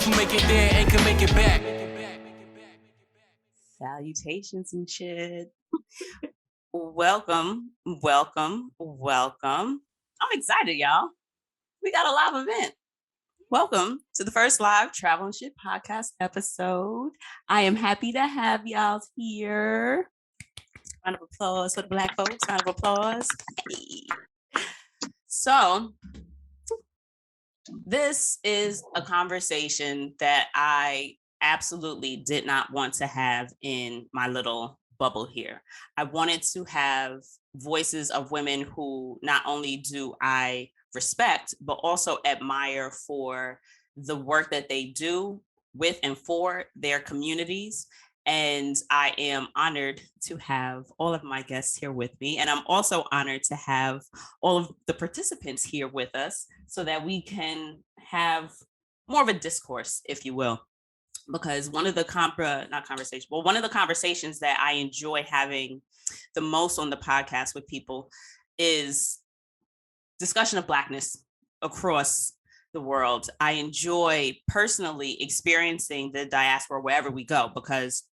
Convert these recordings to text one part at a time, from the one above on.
who make it there and can make it back. Salutations and shit. Welcome. I'm excited, y'all. We got a live event. Welcome to the first live Travel and Shit podcast episode. I am happy to have y'all here. Round of applause for the Black folks. Round of applause. Hey. So, this is a conversation that I absolutely did not want to have in my little bubble here. I wanted to have voices of women who not only do I respect, but also admire for the work that they do with and for their communities. And I am honored to have all of my guests here with me. And I'm also honored to have all of the participants here with us so that we can have more of a discourse, if you will. Because one of the one of the conversations that I enjoy having the most on the podcast with people is discussion of Blackness across the world. I enjoy personally experiencing the diaspora wherever we go, because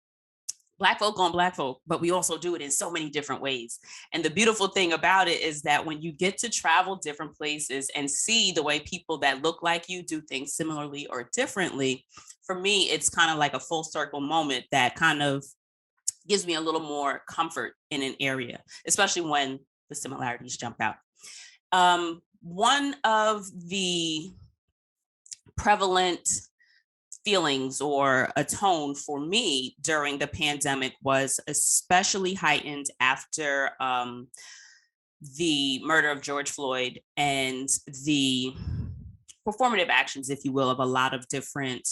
Black folk on Black folk, but we also do it in so many different ways. And the beautiful thing about it is that when you get to travel different places and see the way people that look like you do things similarly or differently, for me, it's kind of like a full circle moment that kind of gives me a little more comfort in an area, especially when the similarities jump out. One of the prevalent feelings or a tone for me during the pandemic was especially heightened after the murder of George Floyd and the performative actions, if you will, of a lot of different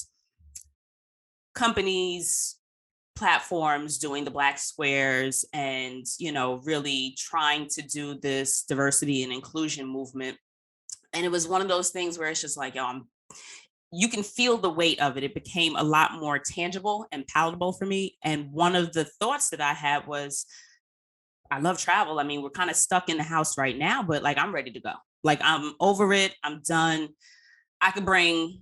companies, platforms doing the Black squares and, really trying to do this diversity and inclusion movement. And it was one of those things where it's just like, you can feel the weight of it. It became a lot more tangible and palatable for me. And one of the thoughts that I had was, I love travel. I mean, we're kind of stuck in the house right now, but like, I'm ready to go. Like, I'm over it. I'm done. I could bring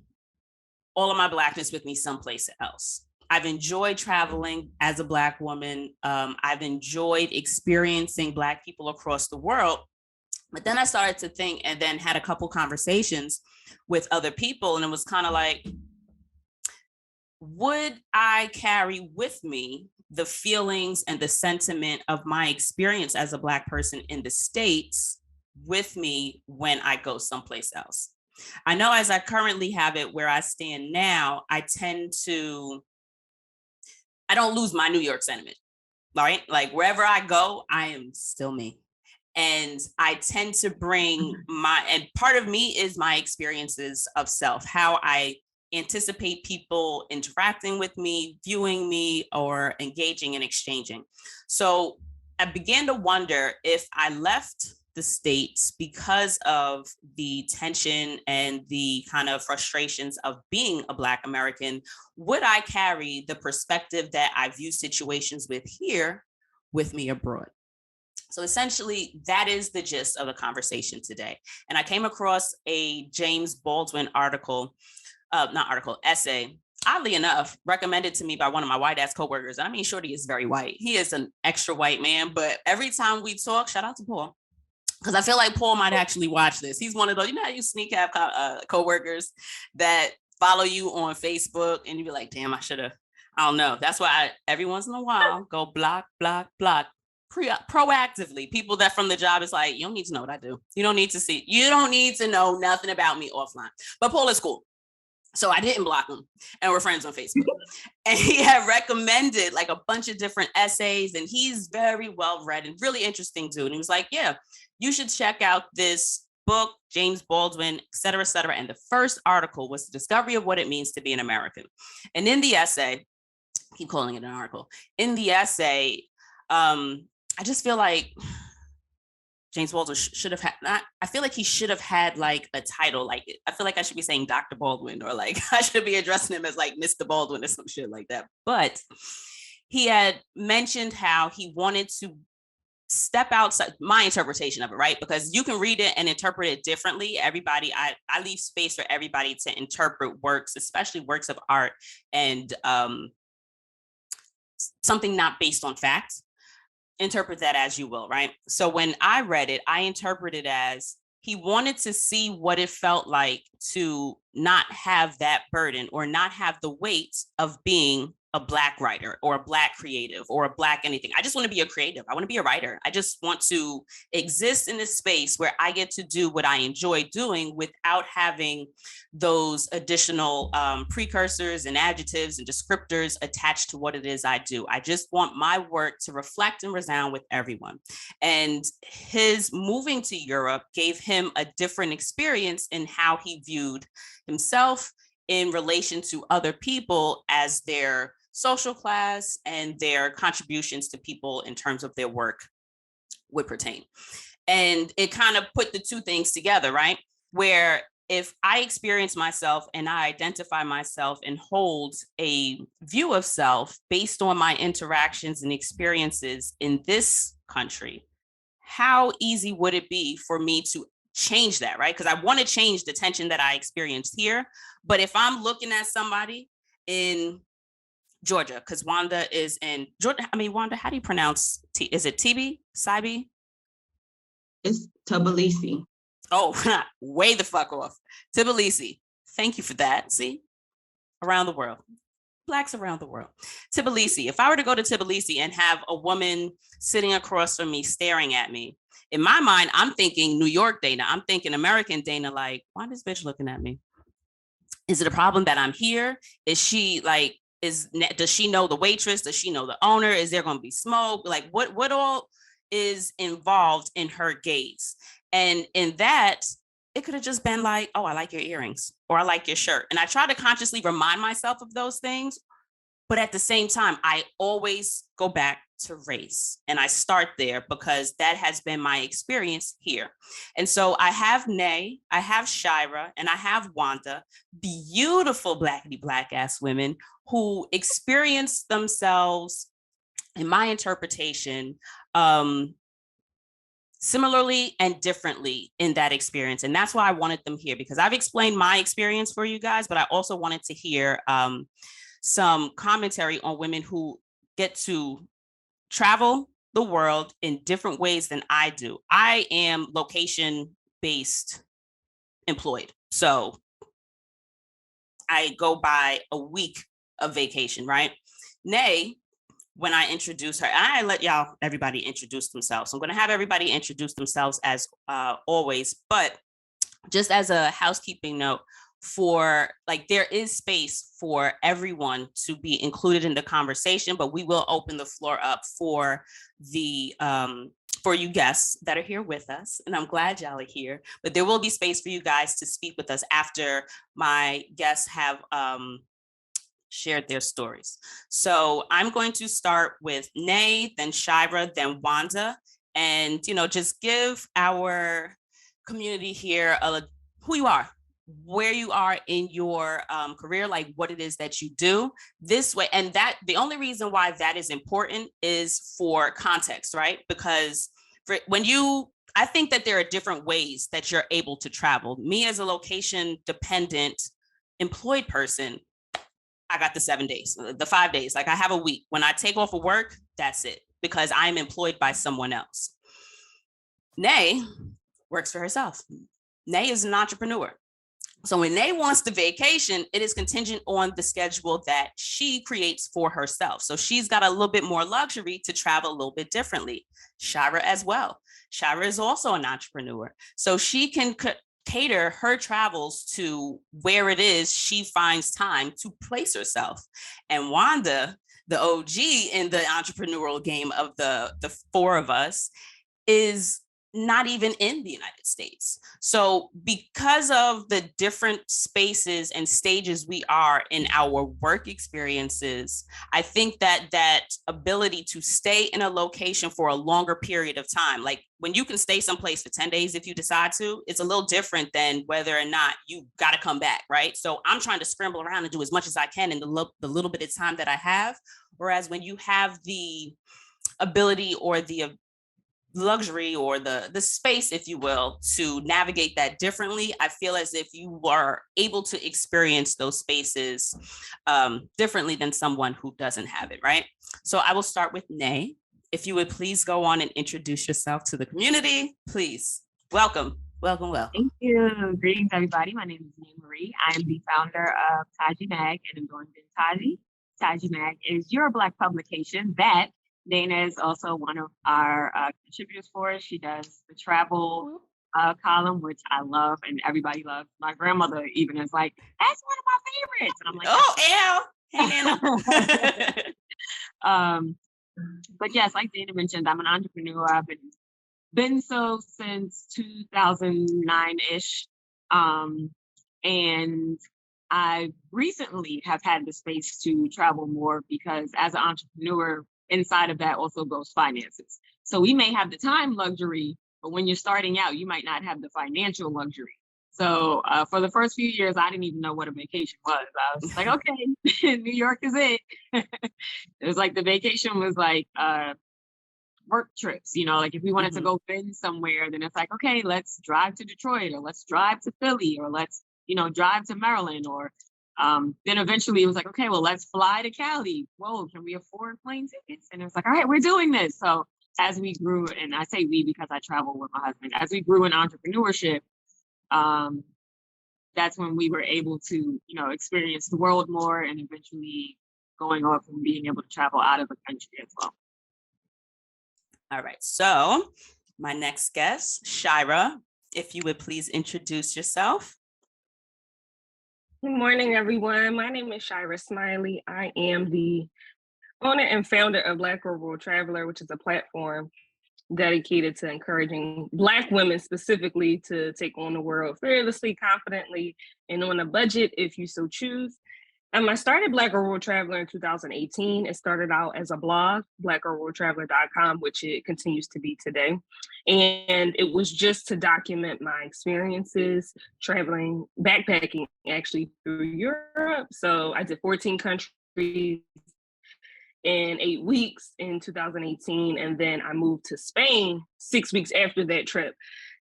all of my Blackness with me someplace else. I've enjoyed traveling as a Black woman. I've enjoyed experiencing Black people across the world. But then I started to think and then had a couple conversations with other people. And it was kind of like, would I carry with me the feelings and the sentiment of my experience as a Black person in the States with me when I go someplace else? I know as I currently have it where I stand now, I don't lose my New York sentiment, right? Like wherever I go, I am still me. And I tend to bring and part of me is my experiences of self, how I anticipate people interacting with me, viewing me, or engaging and exchanging. So I began to wonder if I left the States because of the tension and the kind of frustrations of being a Black American, would I carry the perspective that I view situations with here with me abroad? So essentially, that is the gist of the conversation today. And I came across a James Baldwin essay, oddly enough, recommended to me by one of my white ass coworkers. And I mean, Shorty is very white. He is an extra white man, but every time we talk, shout out to Paul, because I feel like Paul might actually watch this. He's one of those, how you sneak have coworkers that follow you on Facebook and you be like, damn, I don't know. That's why every once in a while go block, proactively. People that from the job is like, you don't need to know what I do. You don't need to know nothing about me offline. But Paul is cool. So I didn't block him and we're friends on Facebook. And he had recommended like a bunch of different essays and he's very well read and really interesting dude. And he was like, yeah, you should check out this book, James Baldwin, et cetera, et cetera. And the first article was the discovery of what it means to be an American. And in the essay, I keep calling it an article. In the essay, I just feel like James Baldwin should have had, I feel like he should have had like a title. Like, I feel like I should be saying Dr. Baldwin or like, I should be addressing him as like Mr. Baldwin or some shit like that. But he had mentioned how he wanted to step outside my interpretation of it, right? Because you can read it and interpret it differently. Everybody, I leave space for everybody to interpret works, especially works of art, and something not based on facts. Interpret that as you will, right? So when I read it, I interpreted as he wanted to see what it felt like to not have that burden or not have the weight of being a Black writer or a Black creative or a Black anything. I just want to be a creative. I want to be a writer. I just want to exist in this space where I get to do what I enjoy doing without having those additional precursors and adjectives and descriptors attached to what it is I do. I just want my work to reflect and resound with everyone. And his moving to Europe gave him a different experience in how he viewed himself in relation to other people as their social class and their contributions to people in terms of their work would pertain. And it kind of put the two things together, right? Where if I experience myself and I identify myself and hold a view of self based on my interactions and experiences in this country, how easy would it be for me to change that, right? Because I want to change the tension that I experienced here. But if I'm looking at somebody in Georgia, because Wanda is in Georgia. I mean, Wanda, how do you pronounce is it TB? Sibi? It's Tbilisi. Oh, way the fuck off. Tbilisi. Thank you for that. See? Around the world. Blacks around the world. Tbilisi. If I were to go to Tbilisi and have a woman sitting across from me staring at me, in my mind, I'm thinking New York Dana. I'm thinking American Dana, like, why is this bitch looking at me? Is it a problem that I'm here? Is she like, does she know the waitress? Does she know the owner? Is there going to be smoke? Like what all is involved in her gaze? And in that, it could have just been like, oh, I like your earrings or I like your shirt. And I try to consciously remind myself of those things. But at the same time, I always go back to race and I start there because that has been my experience here. And so I have Nay, I have Shira, and I have Wanda, beautiful Blackity Black ass women who experience themselves, in my interpretation, similarly and differently in that experience. And that's why I wanted them here, because I've explained my experience for you guys, but I also wanted to hear some commentary on women who get to travel the world in different ways than I do. I am location-based employed. So I go by a week of vacation, right? Nay, when I introduce her, I let everybody introduce themselves. So I'm going to have everybody introduce themselves as always, but just as a housekeeping note, for like there is space for everyone to be included in the conversation, but we will open the floor up for the for you guests that are here with us, and I'm glad y'all are here, but there will be space for you guys to speak with us after my guests have shared their stories. So I'm going to start with Nay, then Shira, then Wanda, and just give our community here who you are, where you are in your career, like what it is that you do this way. And that the only reason why that is important is for context, right? Because I think that there are different ways that you're able to travel. Me as a location dependent employed person, I got the 7 days, the 5 days, like I have a week. When I take off of work, that's it, because I'm employed by someone else. Nay works for herself. Nay is an entrepreneur. So when Nay wants the vacation, it is contingent on the schedule that she creates for herself. So she's got a little bit more luxury to travel a little bit differently. Shira as well. Shira is also an entrepreneur. So she can cater her travels to where it is she finds time to place herself. And Wanda, the OG in the entrepreneurial game of the four of us, is not even in the United States. So because of the different spaces and stages we are in our work experiences, I think that ability to stay in a location for a longer period of time, like when you can stay someplace for 10 days if you decide to, it's a little different than whether or not you got to come back, right? So I'm trying to scramble around and do as much as I can in the little bit of time that I have. Whereas when you have the ability or the luxury or the space, if you will, to navigate that differently. I feel as if you are able to experience those spaces differently than someone who doesn't have it, right? So I will start with Nay. If you would please go on and introduce yourself to the community, please. Welcome, welcome, welcome. Thank you. Greetings, everybody. My name is Nay Marie. I am the founder of Taji Mag and Baldwin Taji. Taji Mag is your Black publication that Dana is also one of our contributors for. She does the travel column, which I love and everybody loves. My grandmother even is like, that's one of my favorites. And I'm like, oh, Al. Hey, Nana. But yes, like Dana mentioned, I'm an entrepreneur. I've been so since 2009-ish. And I recently have had the space to travel more because as an entrepreneur, inside of that also goes finances. So we may have the time luxury, but when you're starting out, you might not have the financial luxury. So for the first few years, I didn't even know what a vacation was. I was like, okay, New York is it. It was like the vacation was like work trips, you know, like if we wanted to go been somewhere, then it's like, okay, let's drive to Detroit or let's drive to Philly or let's, you know, drive to Maryland or then eventually it was like, okay, well, let's fly to Cali. Whoa, can we afford plane tickets? And it was like, all right, we're doing this. So as we grew, and I say we because I travel with my husband, as we grew in entrepreneurship, that's when we were able to, you know, experience the world more and eventually going off and being able to travel out of the country as well. All right, so my next guest, Shira, if you would please introduce yourself. Good morning, everyone. My name is Shira Smiley. I am the owner and founder of Black Rural Traveler, which is a platform dedicated to encouraging Black women specifically to take on the world fearlessly, confidently, and on a budget if you so choose. I started Black Rural Traveler in 2018. It started out as a blog, blackruraltraveler.com, which it continues to be today. And it was just to document my experiences traveling, backpacking actually through Europe. So I did 14 countries in 8 weeks in 2018. And then I moved to Spain 6 weeks after that trip.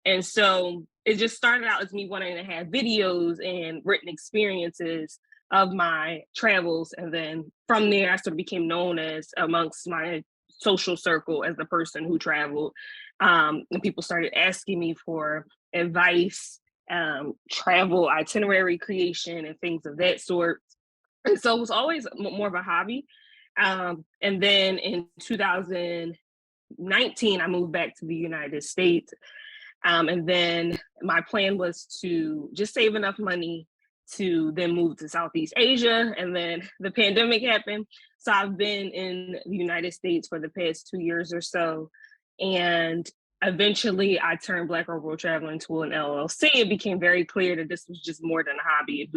And so it just started out as me wanting to have videos and written experiences of my travels. And then from there, I sort of became known as amongst my social circle as the person who traveled. And people started asking me for advice, travel itinerary creation and things of that sort. And so it was always more of a hobby. And then in 2019, I moved back to the United States. And then my plan was to just save enough money to then move to Southeast Asia. And then the pandemic happened. So I've been in the United States for the past 2 years or so. And eventually I turned Black Rural Traveler into an LLC. It became very clear that this was just more than a hobby.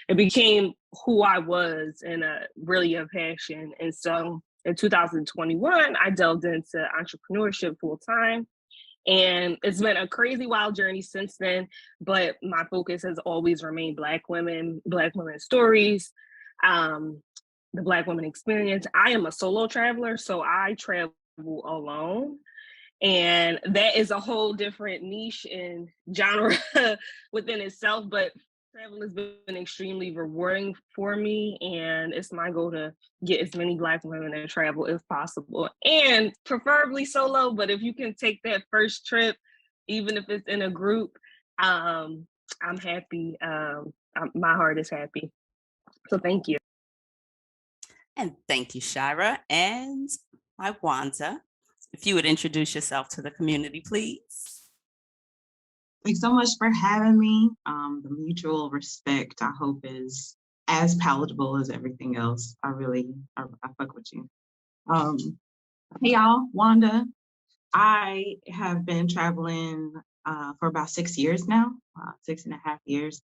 It became who I was and really a passion. And so in 2021, I delved into entrepreneurship full time. And it's been a crazy wild journey since then, but my focus has always remained Black women stories, the Black women experience. I am a solo traveler, so I travel alone. And that is a whole different niche and genre within itself, but travel has been extremely rewarding for me, and it's my goal to get as many Black women to travel as possible, and preferably solo. But if you can take that first trip, even if it's in a group, I'm happy. My heart is happy. So thank you. And thank you, Shira. And my Wanda, if you would introduce yourself to the community, please. Thanks so much for having me. The mutual respect, I hope, is as palatable as everything else. I fuck with you. Hey y'all, Wanda. I have been traveling for about 6 years now, 6.5 years.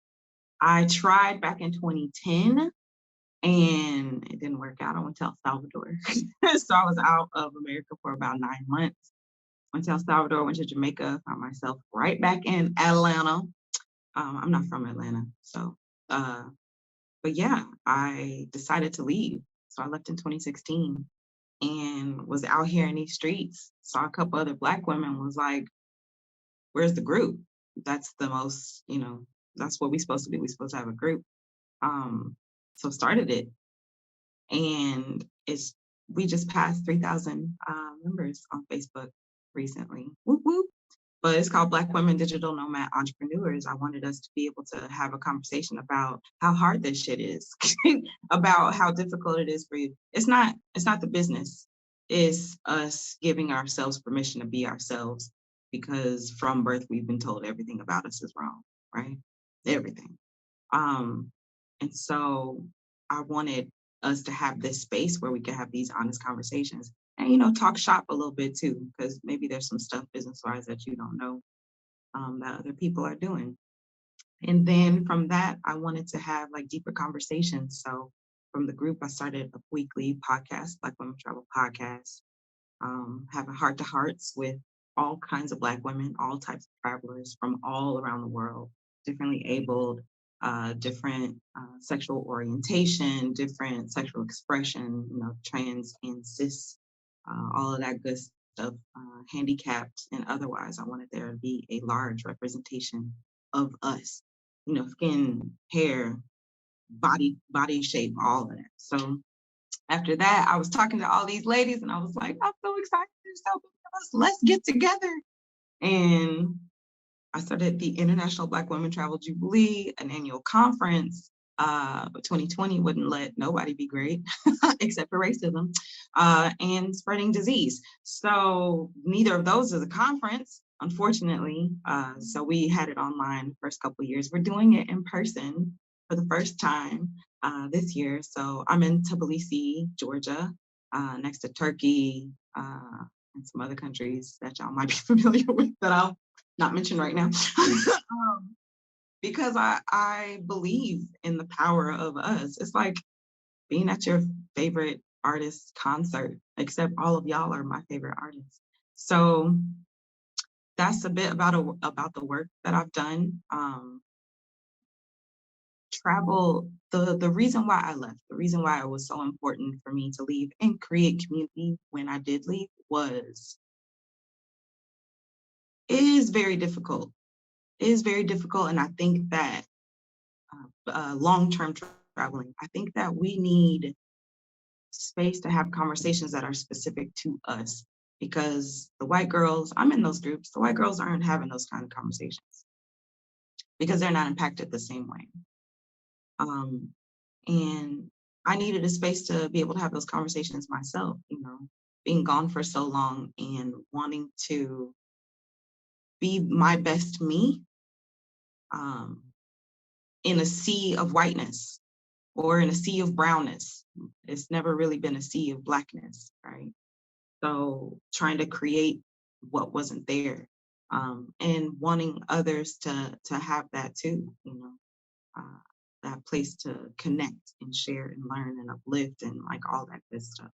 I tried back in 2010 and it didn't work out. I went to El Salvador. So I was out of America for about 9 months. Went to El Salvador, went to Jamaica, found myself right back in Atlanta. I'm not from Atlanta, so, but yeah, I decided to leave. So I left in 2016. and was out here in these streets, saw a couple other Black women, was like, where's the group? That's the most, that's what we're supposed to do. We're supposed to have a group. So started it. And we just passed 3,000 members on Facebook recently. Whoop, whoop. But it's called Black Women Digital Nomad Entrepreneurs. I wanted us to be able to have a conversation about how hard this shit is, about how difficult it is for you. It's not the business. It's us giving ourselves permission to be ourselves, because from birth we've been told everything about us is wrong, right? Everything. And so I wanted us to have this space where we could have these honest conversations and, talk shop a little bit too, because maybe there's some stuff business-wise that you don't know that other people are doing. And then from that, I wanted to have like deeper conversations. So from the group, I started a weekly podcast, Black Women Travel Podcast, having heart-to-hearts with all kinds of Black women, all types of travelers from all around the world, differently abled, different sexual orientation, different sexual expression, trans and cis, all of that good stuff, handicapped and otherwise. I wanted there to be a large representation of us, skin, hair, body shape, all of that. So after that, I was talking to all these ladies and I was like, I'm so excited. There's so many of us. Let's get together. And I started the International Black Women Travel Jubilee, an annual conference. But 2020 wouldn't let nobody be great except for racism and spreading disease. So neither of those is a conference, unfortunately. So we had it online the first couple of years. We're doing it in person for the first time this year. So I'm in Tbilisi, Georgia, next to Turkey and some other countries that y'all might be familiar with that I'll not mention right now. Because I believe in the power of us. It's like being at your favorite artist's concert, except all of y'all are my favorite artists. So that's a bit about the work that I've done. Travel, the reason why I left, the reason why it was so important for me to leave and create community when I did leave it is very difficult. It is very difficult, and I think that long-term traveling, I think that we need space to have conversations that are specific to us, because the white girls, I'm in those groups, the white girls aren't having those kind of conversations because they're not impacted the same way. And I needed a space to be able to have those conversations myself, being gone for so long and wanting to be my best me in a sea of whiteness or in a sea of brownness. It's never really been a sea of Blackness, right? So trying to create what wasn't there, and wanting others to have that too, that place to connect and share and learn and uplift and like all that good stuff.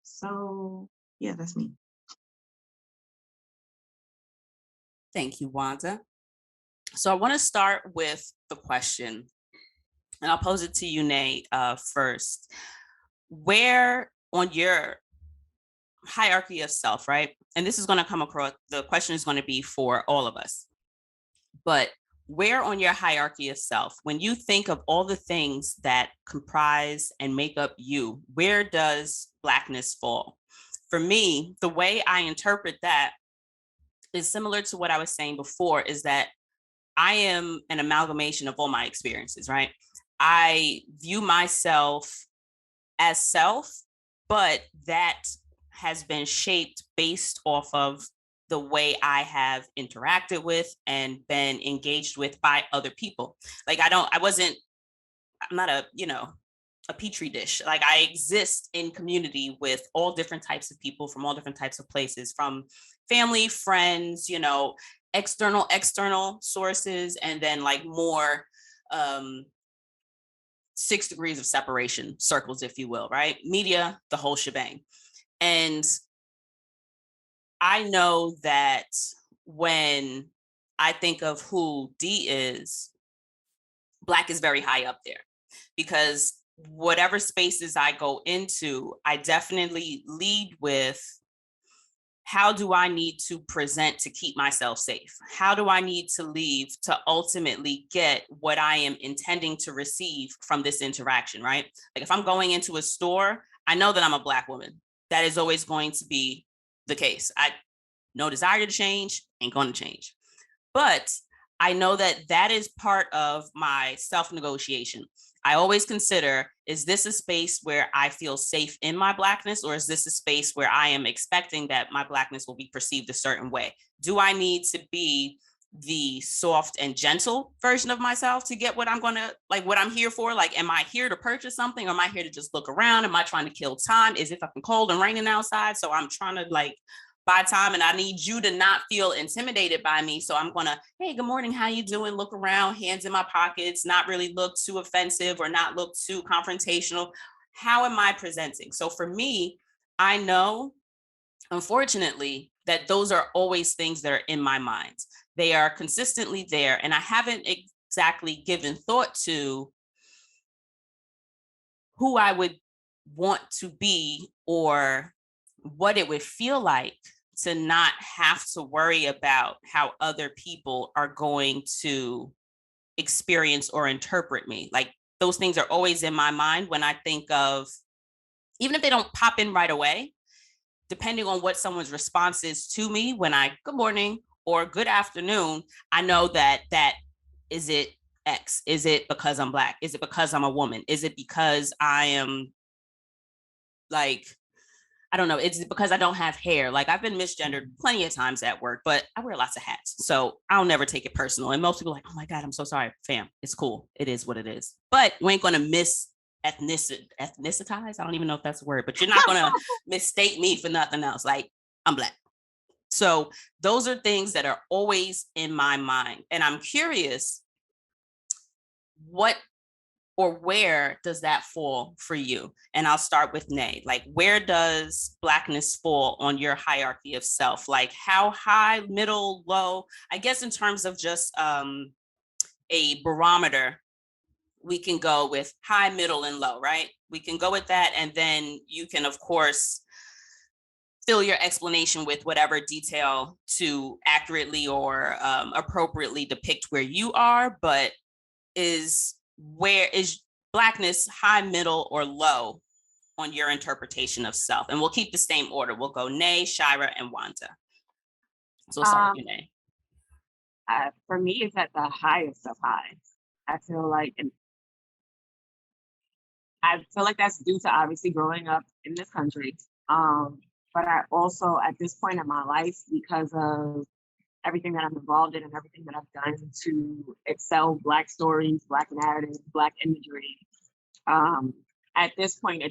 So yeah, that's me. Thank you, Wanda. So I want to start with the question, and I'll pose it to you, Nate, first. Where on your hierarchy of self, right? And this is going to come across, the question is going to be for all of us, but where on your hierarchy of self, when you think of all the things that comprise and make up you, where does Blackness fall? For me, the way I interpret that is similar to what I was saying before, is that I am an amalgamation of all my experiences, right? I view myself as self, but that has been shaped based off of the way I have interacted with and been engaged with by other people. Like I'm not a petri dish. Like I exist in community with all different types of people from all different types of places, from family, friends, external sources, and then like more 6 degrees of separation circles, if you will, right? Media, the whole shebang. And I know that when I think of who D is, Black is very high up there, because whatever spaces I go into, I definitely lead with, how do I need to present to keep myself safe? How do I need to leave to ultimately get what I am intending to receive from this interaction, right? Like if I'm going into a store, I know that I'm a Black woman. That is always going to be the case. I no desire to change, ain't going to change. But I know that that is part of my self-negotiation. I always consider, is this a space where I feel safe in my Blackness, or is this a space where I am expecting that my Blackness will be perceived a certain way? Do I need to be the soft and gentle version of myself to get what I'm going to, like what I'm here for? Like, am I here to purchase something, or am I here to just look around? Am I trying to kill time? Is it fucking cold and raining outside? So I'm trying to like buy time, and I need you to not feel intimidated by me. So I'm gonna, hey, good morning, how you doing? Look around, hands in my pockets, not really look too offensive or not look too confrontational. How am I presenting? So for me, I know, unfortunately, that those are always things that are in my mind. They are consistently there, and I haven't exactly given thought to who I would want to be or what it would feel like to not have to worry about how other people are going to experience or interpret me. Like those things are always in my mind when I think of, even if they don't pop in right away, depending on what someone's response is to me when I good morning or good afternoon, I know that is it X? Is it because I'm Black? Is it because I'm a woman? Is it because I am like, I don't know, it's because I don't have hair. Like I've been misgendered plenty of times at work, but I wear lots of hats. So I'll never take it personal. And most people are like, oh my God, I'm so sorry, fam. It's cool. It is what it is. But you ain't gonna ethnicize. I don't even know if that's a word, but you're not gonna mistake me for nothing else. Like I'm Black. So those are things that are always in my mind. And I'm curious, what or where does that fall for you? And I'll start with Nay. Like, where does Blackness fall on your hierarchy of self? Like, how high, middle, low? I guess in terms of just a barometer, we can go with high, middle, and low, right? We can go with that. And then you can, of course, fill your explanation with whatever detail to accurately or appropriately depict where you are. But where is Blackness high, middle, or low on your interpretation of self? And we'll keep the same order. We'll go Nay, Shira, and Wanda. So we'll start with you, Nay. For me, it's at the highest of highs. I feel like, and I feel like that's due to obviously growing up in this country. But I also, at this point in my life, because of everything that I'm involved in and everything that I've done to excel Black stories, Black narratives, Black imagery. At this point,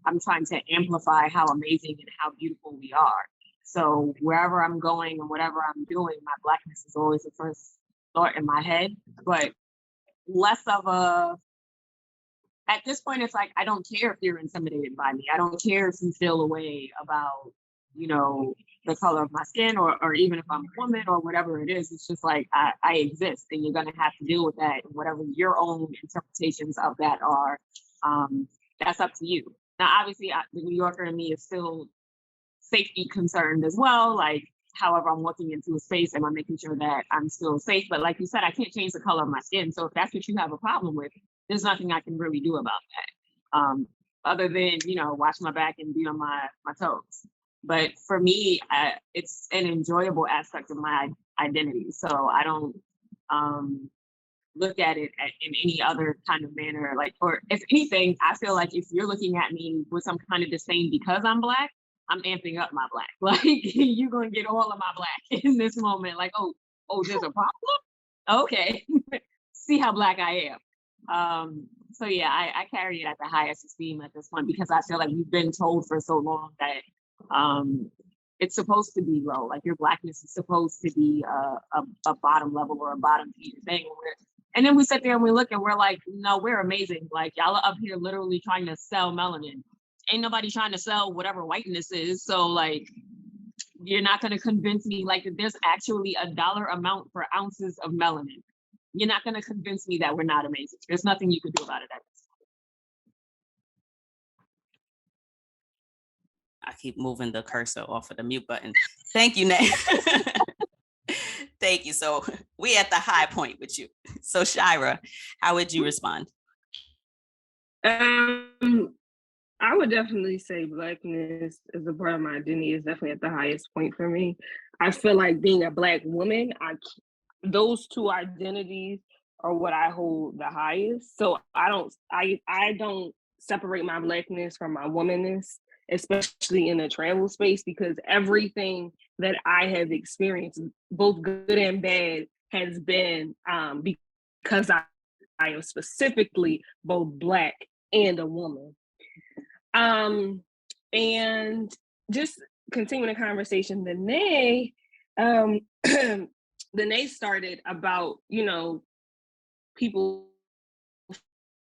I'm trying to amplify how amazing and how beautiful we are. So wherever I'm going and whatever I'm doing, my Blackness is always the first thought in my head, but less of at this point, it's like, I don't care if you're intimidated by me. I don't care if you feel a way about, the color of my skin or even if I'm a woman or whatever it is. It's just like, I exist and you're going to have to deal with that. And whatever your own interpretations of that are, that's up to you. Now, obviously, the New Yorker in me is still safety concerned as well. Like, however, I'm walking into a space, am I making sure that I'm still safe? But like you said, I can't change the color of my skin. So if that's what you have a problem with, there's nothing I can really do about that. Other than, watch my back and be on my toes. But for me, it's an enjoyable aspect of my identity. So I don't look at it in any other kind of manner. Like, or if anything, I feel like if you're looking at me with some kind of disdain because I'm Black, I'm amping up my Black. Like, you're going to get all of my Black in this moment. Like, oh, there's a problem? Okay. See how Black I am. So yeah, I carry it at the highest esteem at this point because I feel like we've been told for so long that it's supposed to be low. Like your Blackness is supposed to be a bottom level or a bottom tier thing. And then we sit there and we look and we're like, no, we're amazing. Like y'all are up here literally trying to sell melanin. Ain't nobody trying to sell whatever whiteness is. So like, you're not going to convince me like there's actually a dollar amount for ounces of melanin. You're not going to convince me that we're not amazing. There's nothing you can do about it. keep moving the cursor off of the mute button. Thank you, Nay. Thank you. So we at the high point with you. So Shira, how would you respond? I would definitely say Blackness as a part of my identity is definitely at the highest point for me. I feel like being a Black woman, those two identities are what I hold the highest. So I don't separate my Blackness from my womanness, especially in the travel space, because everything that I have experienced, both good and bad, has been because I am specifically both Black and a woman. And just continuing the conversation, the Nay, the Nay started about, people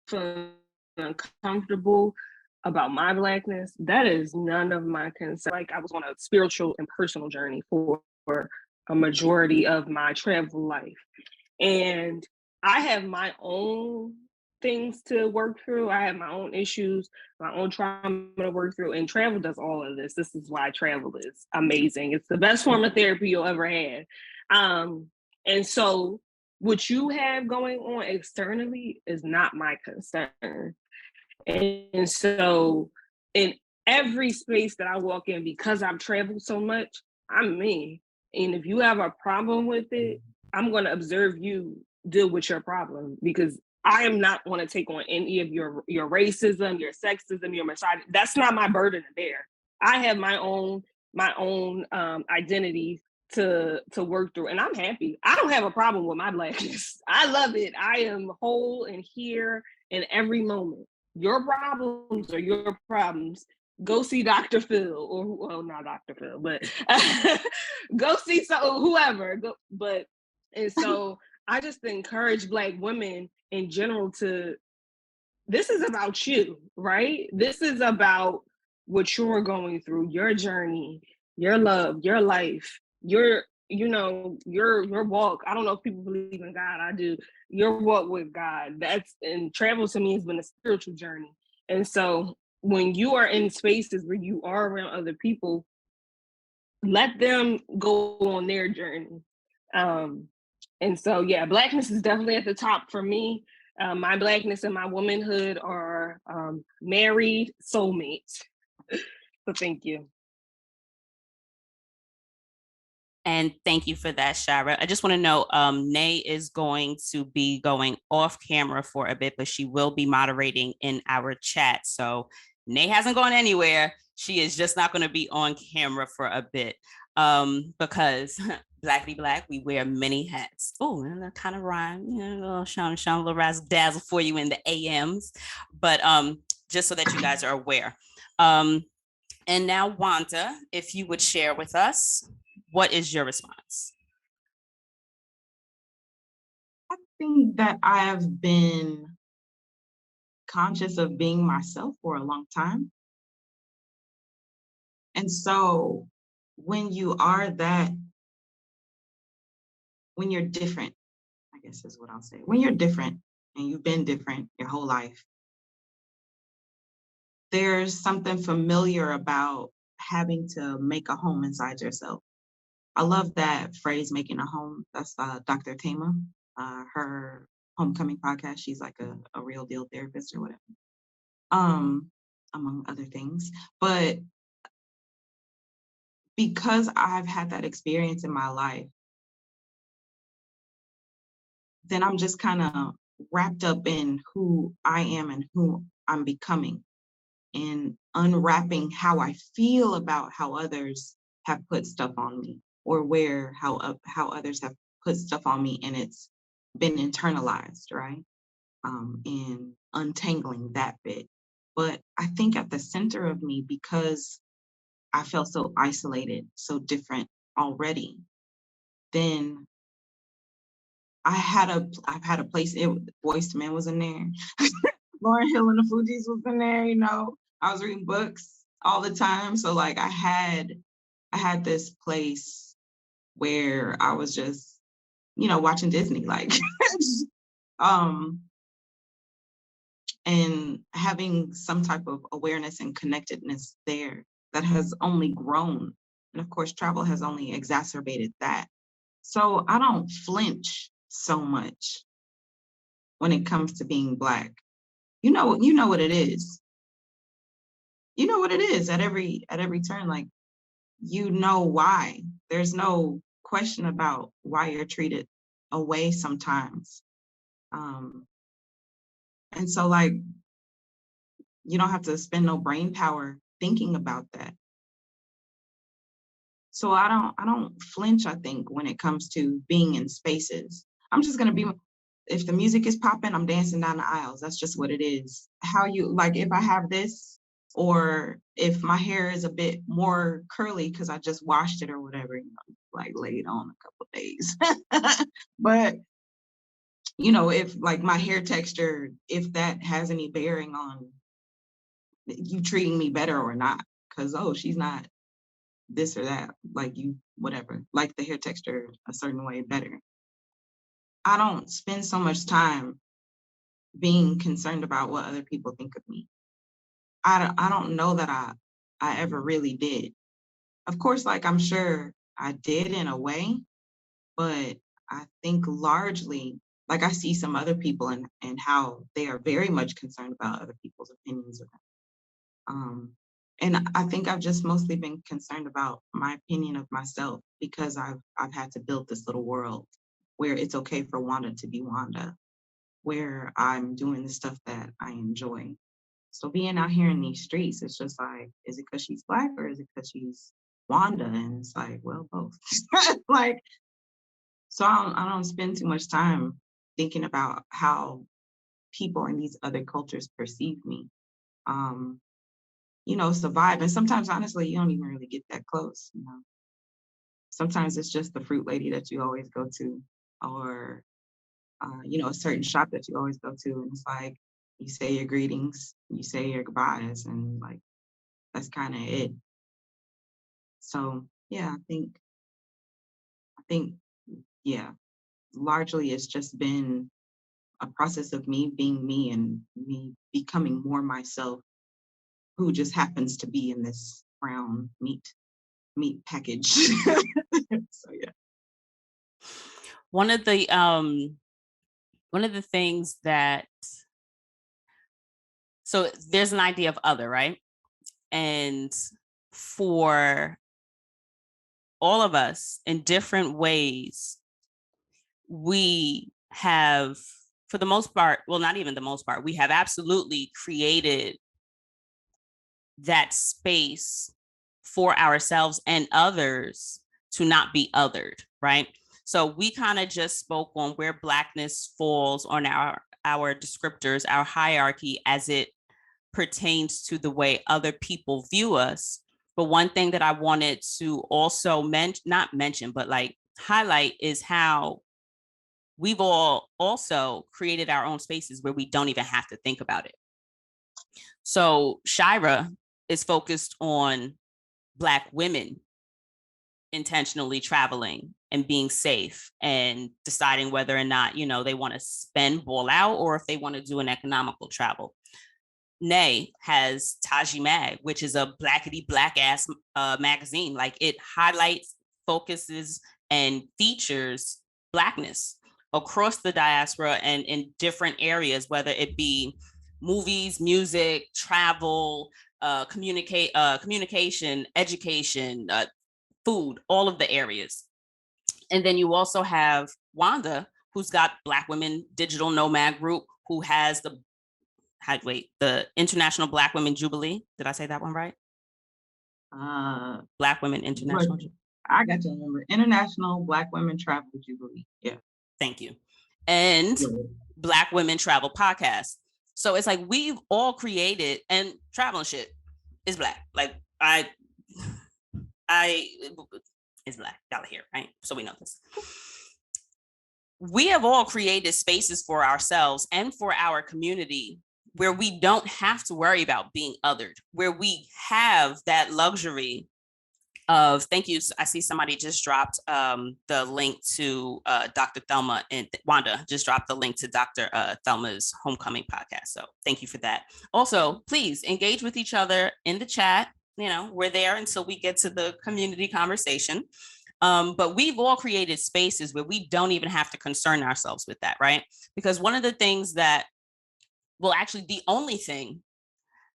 feeling uncomfortable about my Blackness. That is none of my concern. Like, I was on a spiritual and personal journey for a majority of my travel life. And I have my own things to work through. I have my own issues, my own trauma to work through, and travel does all of this. This is why travel is amazing. It's the best form of therapy you'll ever have. And so what you have going on externally is not my concern. And so in every space that I walk in, because I've traveled so much, I'm me. And if you have a problem with it, I'm going to observe you deal with your problem, because I am not going to take on any of your racism, your sexism, your misogyny. That's not my burden to bear. I have my own identity to work through, and I'm happy. I don't have a problem with my Blackness. I love it. I am whole and here in every moment. Your problems are your problems. Go see Dr. Phil, or well, not Dr. Phil, but go see whoever. And so I just encourage Black women in general this is about you, right? This is about what you're going through, your journey, your love, your life, your walk. I don't know if people believe in God. I do. Your walk with God. And travel to me has been a spiritual journey. And so when you are in spaces where you are around other people, let them go on their journey. And so, yeah, Blackness is definitely at the top for me. My Blackness and my womanhood are married soulmates. So thank you. And thank you for that, Shira. I just want to know, Nay is going to be going off camera for a bit, but she will be moderating in our chat. So Nay hasn't gone anywhere. She is just not going to be on camera for a bit because Blackity Black, we wear many hats. Oh, and that kind of rhyme, a little shine, a little razzle dazzle for you in the AMs. But just so that you guys are aware. And now, Wanda, if you would share with us, what is your response? I think that I have been conscious of being myself for a long time. And so when you are that, when you're different, I guess is what I'll say. When you're different and you've been different your whole life, there's something familiar about having to make a home inside yourself. I love that phrase, making a home. That's Dr. Tama, her homecoming podcast. She's like a real deal therapist or whatever, among other things. But because I've had that experience in my life, then I'm just kind of wrapped up in who I am and who I'm becoming, and unwrapping how I feel about how others have put stuff on me, or how others have put stuff on me and it's been internalized, right? And untangling that bit. But I think at the center of me, because I felt so isolated, so different already, then I've had a place. Boyz II Men was in there. Lauryn Hill and the Fugees was in there. I was reading books all the time. So like I had this place where I was just, watching Disney, like, and having some type of awareness and connectedness there that has only grown. And of course, travel has only exacerbated that. So I don't flinch so much when it comes to being Black. You know what it is. You know what it is at every turn. Like, you know why. There's no question about why you're treated away sometimes. And so, like, you don't have to spend no brain power thinking about that. So I don't flinch, I think, when it comes to being in spaces. I'm just gonna be, if the music is popping, I'm dancing down the aisles. That's just what it is. How you, like, if I have this, or if my hair is a bit more curly because I just washed it or whatever, like laid on a couple days. But if like my hair texture, if that has any bearing on you treating me better or not, because she's not this or that, like you, whatever, like the hair texture a certain way better. I don't spend so much time being concerned about what other people think of me. I don't know that I ever really did. Of course, like, I'm sure I did in a way, but I think largely, like, I see some other people and how they are very much concerned about other people's opinions of them. And I think I've just mostly been concerned about my opinion of myself, because I've had to build this little world where it's okay for Wanda to be Wanda, where I'm doing the stuff that I enjoy. So being out here in these streets, it's just like, is it because she's Black or is it because she's Wanda? And it's like, well, both. Like, so I don't spend too much time thinking about how people in these other cultures perceive me. Survive. And sometimes, honestly, you don't even really get that close. Sometimes it's just the fruit lady that you always go to, or a certain shop that you always go to, and it's like, you say your greetings, you say your goodbyes, and like, that's kind of it. So yeah, I think, yeah, largely it's just been a process of me being me and me becoming more myself, who just happens to be in this brown meat package. So yeah. One of the things that, so there's an idea of other, right? And for all of us in different ways, we have, for the most part, well, not even the most part, we have absolutely created that space for ourselves and others to not be othered, right? So we kind of just spoke on where Blackness falls on our descriptors, our hierarchy, as it pertains to the way other people view us. But one thing that I wanted to also not mention, but like highlight, is how we've all also created our own spaces where we don't even have to think about it. So Shira is focused on Black women intentionally traveling and being safe and deciding whether or not, they want to spend ball out or if they want to do an economical travel. Nay has Taji Mag, which is a blackety black ass magazine. Like, it highlights, focuses, and features Blackness across the diaspora and in different areas, whether it be movies, music, travel, communication, education, food, all of the areas. And then you also have Wanda, who's got Black Women Digital Nomad Group, who has the International Black Women Jubilee. Did I say that one right? Black Women International. I got your number. International Black Women Travel Jubilee. Yeah. Thank you. And Black Women Travel Podcast. So it's like we've all created, and travel and shit is Black. Like it's Black. Y'all are here, right? So we know this. We have all created spaces for ourselves and for our community where we don't have to worry about being othered, where we have that luxury of, thank you. I see somebody just dropped the link to Dr. Thelma, and Wanda just dropped the link to Dr. Thelma's Homecoming podcast. So thank you for that. Also, please engage with each other in the chat. we're there until we get to the community conversation. But we've all created spaces where we don't even have to concern ourselves with that, right? Because one of the things that, well, actually the only thing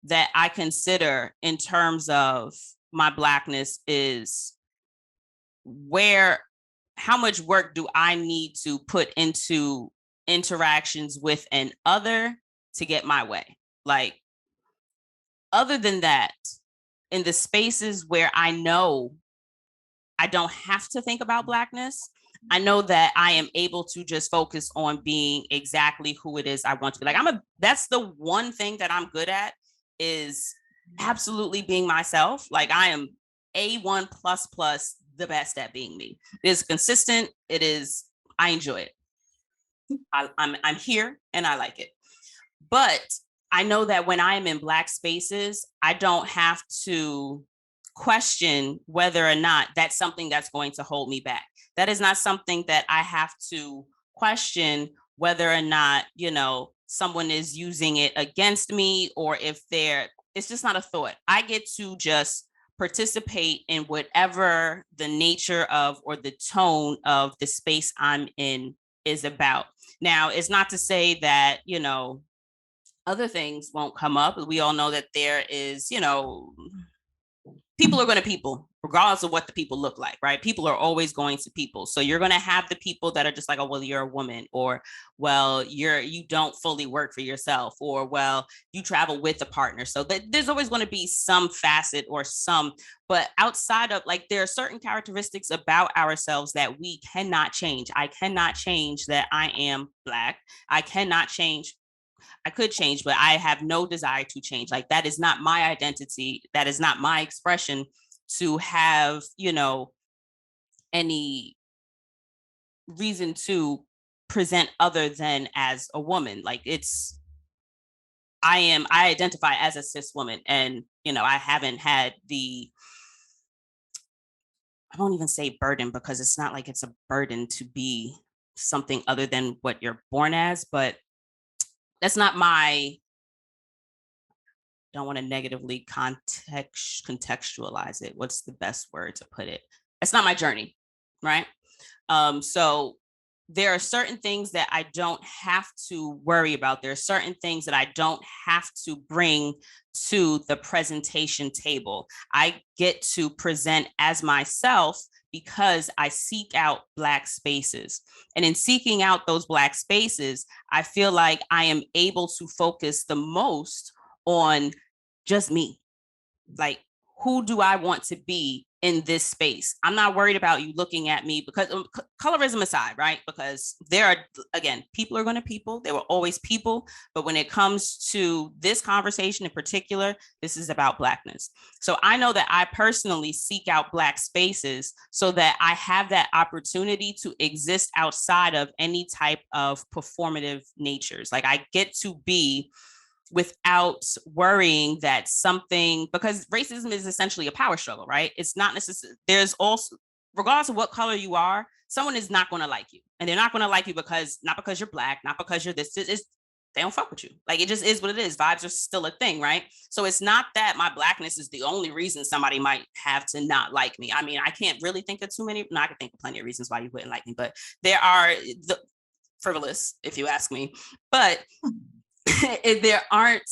that I consider in terms of my Blackness is how much work do I need to put into interactions with an other to get my way? Like, other than that, in the spaces where I know I don't have to think about Blackness, I know that I am able to just focus on being exactly who it is I want to be. Like, that's the one thing that I'm good at, is absolutely being myself. Like, I am A1 plus plus the best at being me. It is consistent. I enjoy it. I'm here and I like it. But I know that when I am in Black spaces, I don't have to question whether or not that's something that's going to hold me back. That is not something that I have to question whether or not, someone is using it against me, or if it's just not a thought. I get to just participate in whatever the nature of or the tone of the space I'm in is about. Now, it's not to say that, other things won't come up. We all know that there is, people are going to people, regardless of what the people look like, right? People are always going to people. So you're going to have the people that are just like, oh, well, you're a woman, or, well, you don't fully work for yourself, or, well, you travel with a partner. So there's always going to be some facet or but outside of, like, there are certain characteristics about ourselves that we cannot change. I cannot change that I am Black. I could change, but I have no desire to change. Like, that is not my identity. That is not my expression to have, any reason to present other than as a woman. Like, I identify as a cis woman, and, I haven't had I won't even say burden, because it's not like it's a burden to be something other than what you're born as, but that's not don't want to negatively contextualize it. What's the best word to put it? It's not my journey, right? So there are certain things that I don't have to worry about. There are certain things that I don't have to bring to the presentation table. I get to present as myself because I seek out Black spaces. And in seeking out those Black spaces, I feel like I am able to focus the most on just me. Like, who do I want to be in this space? I'm not worried about you looking at me, because colorism aside, right? Because there are, again, people are going to people. There were always people. But when it comes to this conversation in particular, this is about Blackness. So I know that I personally seek out Black spaces so that I have that opportunity to exist outside of any type of performative natures. Like, I get to be without worrying that something, because racism is essentially a power struggle, right? It's not necessarily, there's also, regardless of what color you are, someone is not going to like you. And they're not going to like you not because you're Black, not because you're this, they don't fuck with you. Like, it just is what it is. Vibes are still a thing, right? So it's not that my Blackness is the only reason somebody might have to not like me. I mean, I can't really think of I can think of plenty of reasons why you wouldn't like me, but there are frivolous, if you ask me. But there aren't,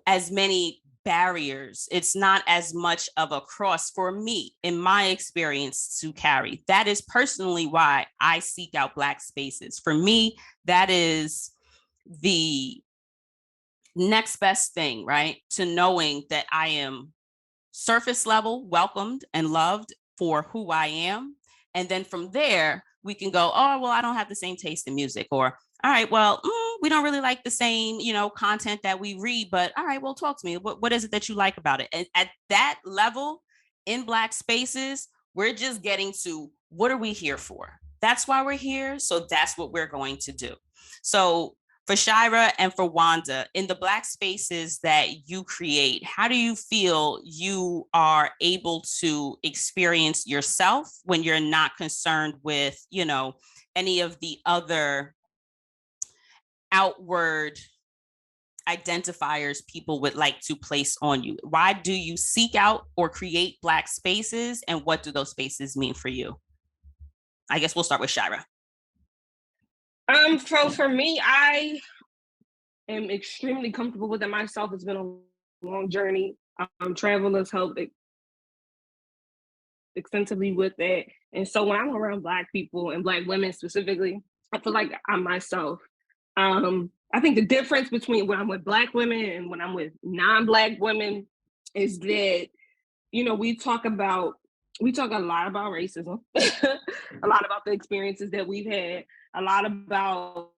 as many barriers. It's not as much of a cross for me, in my experience, to carry. That is personally why I seek out Black spaces. For me, that is the next best thing, right? To knowing that I am surface level welcomed and loved for who I am. And then from there, we can go, oh, well, I don't have the same taste in music, or, all right, well, we don't really like the same, content that we read, but all right, well, talk to me. What is it that you like about it? And at that level, in Black spaces, we're just getting to, what are we here for? That's why we're here. So that's what we're going to do. So for Shira and for Wanda, in the Black spaces that you create, how do you feel you are able to experience yourself when you're not concerned with, any of the other outward identifiers people would like to place on you. Why do you seek out or create Black spaces, and what do those spaces mean for you? I guess we'll start with Shira. So for me, I am extremely comfortable with it myself. It's been a long journey. Travel has helped extensively with that. And so when I'm around Black people and Black women specifically, I feel like I'm myself. I think the difference between when I'm with Black women and when I'm with non-Black women is that, you know, we talk a lot about racism, a lot about the experiences that we've had, a lot about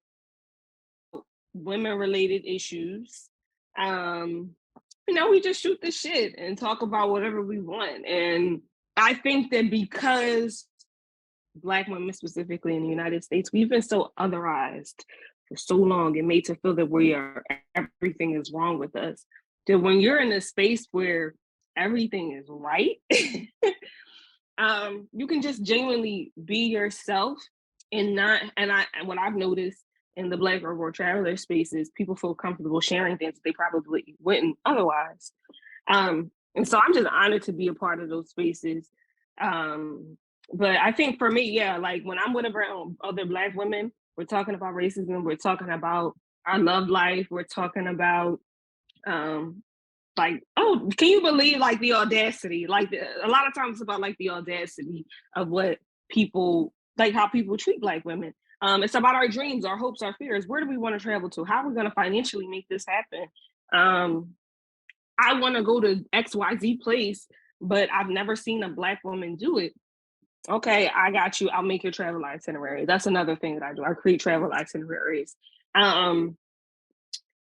women related issues. You know, we just shoot the shit and talk about whatever we want. And I think that because Black women specifically in the United States, we've been so otherized for so long and made to feel that everything is wrong with us, that when you're in a space where everything is right, you can just genuinely be yourself and what I've noticed in the Black Girl World Traveler spaces, people feel comfortable sharing things they probably wouldn't otherwise. And so I'm just honored to be a part of those spaces. But I think for me, yeah, like when I'm with around other Black women, we're talking about racism, we're talking about our love life, we're talking about like, oh, can you believe like the audacity? Like a lot of times it's about like the audacity of what people, like how people treat Black women. It's about our dreams, our hopes, our fears. Where do we want to travel to? How are we going to financially make this happen? I want to go to XYZ place, but I've never seen a Black woman do it. Okay, I got you. I'll make your travel itinerary. That's another thing that I do. I create travel itineraries.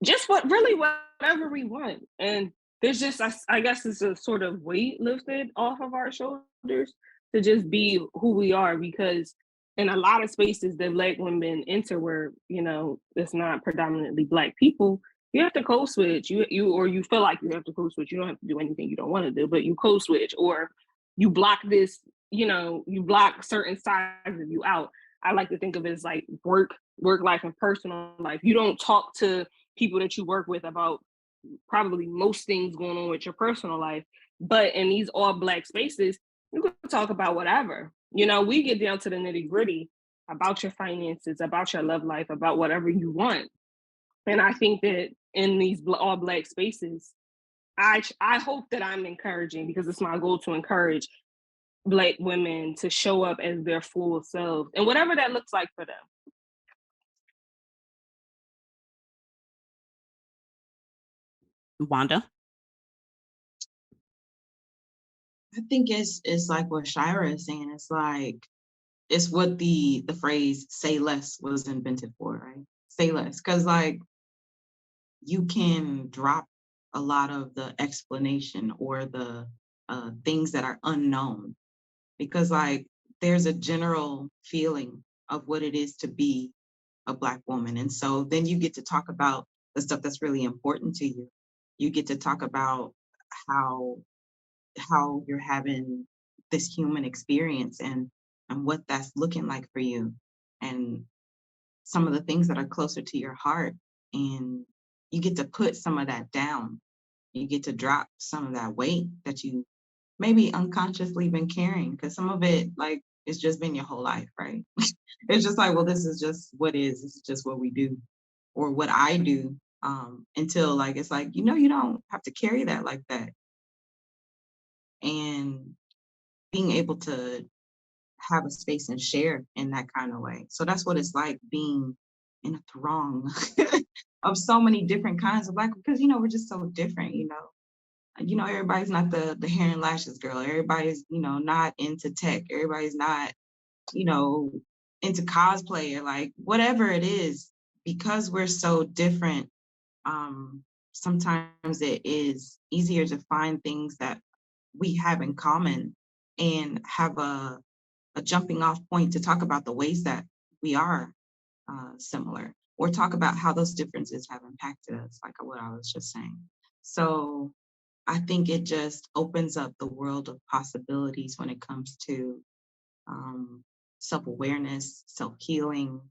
Just whatever we want. And there's just, I guess it's a sort of weight lifted off of our shoulders to just be who we are, because in a lot of spaces that Black women enter where, you know, it's not predominantly Black people, you have to code switch. You feel like you have to code switch. You don't have to do anything you don't want to do, but you code switch, or you block this, you know, you block certain sides of you out. I like to think of it as like work life and personal life. You don't talk to people that you work with about probably most things going on with your personal life. But in these all Black spaces, you can talk about whatever. You know, we get down to the nitty gritty about your finances, about your love life, about whatever you want. And I think that in these all Black spaces, I hope that I'm encouraging, because it's my goal to encourage Black women to show up as their full selves and whatever that looks like for them. Wanda? I think it's like what Shira is saying. It's like, it's what the phrase "say less" was invented for, right? Say less, because like you can drop a lot of the explanation or the things that are unknown, because like there's a general feeling of what it is to be a Black woman, and so then you get to talk about the stuff that's really important to you. You get to talk about how you're having this human experience, and what that's looking like for you, and some of the things that are closer to your heart, and you get to put some of that down. You get to drop some of that weight that you maybe unconsciously been carrying, because some of it, like, it's just been your whole life, right? It's just like, well, this is just what is. This is just what we do, or what I do, until like it's like, you know, you don't have to carry that like that. And being able to have a space and share in that kind of way. So that's what it's like being in a throng of so many different kinds of Black, because you know, we're just so different, you know. Everybody's not the hair and lashes girl. Everybody's, you know, not into tech. Everybody's not, you know, into cosplay, or like whatever it is, because we're so different. Sometimes it is easier to find things that we have in common and have a jumping off point to talk about the ways that we are similar, or talk about how those differences have impacted us, like what I was just saying. So I think it just opens up the world of possibilities when it comes to self-awareness, self-healing,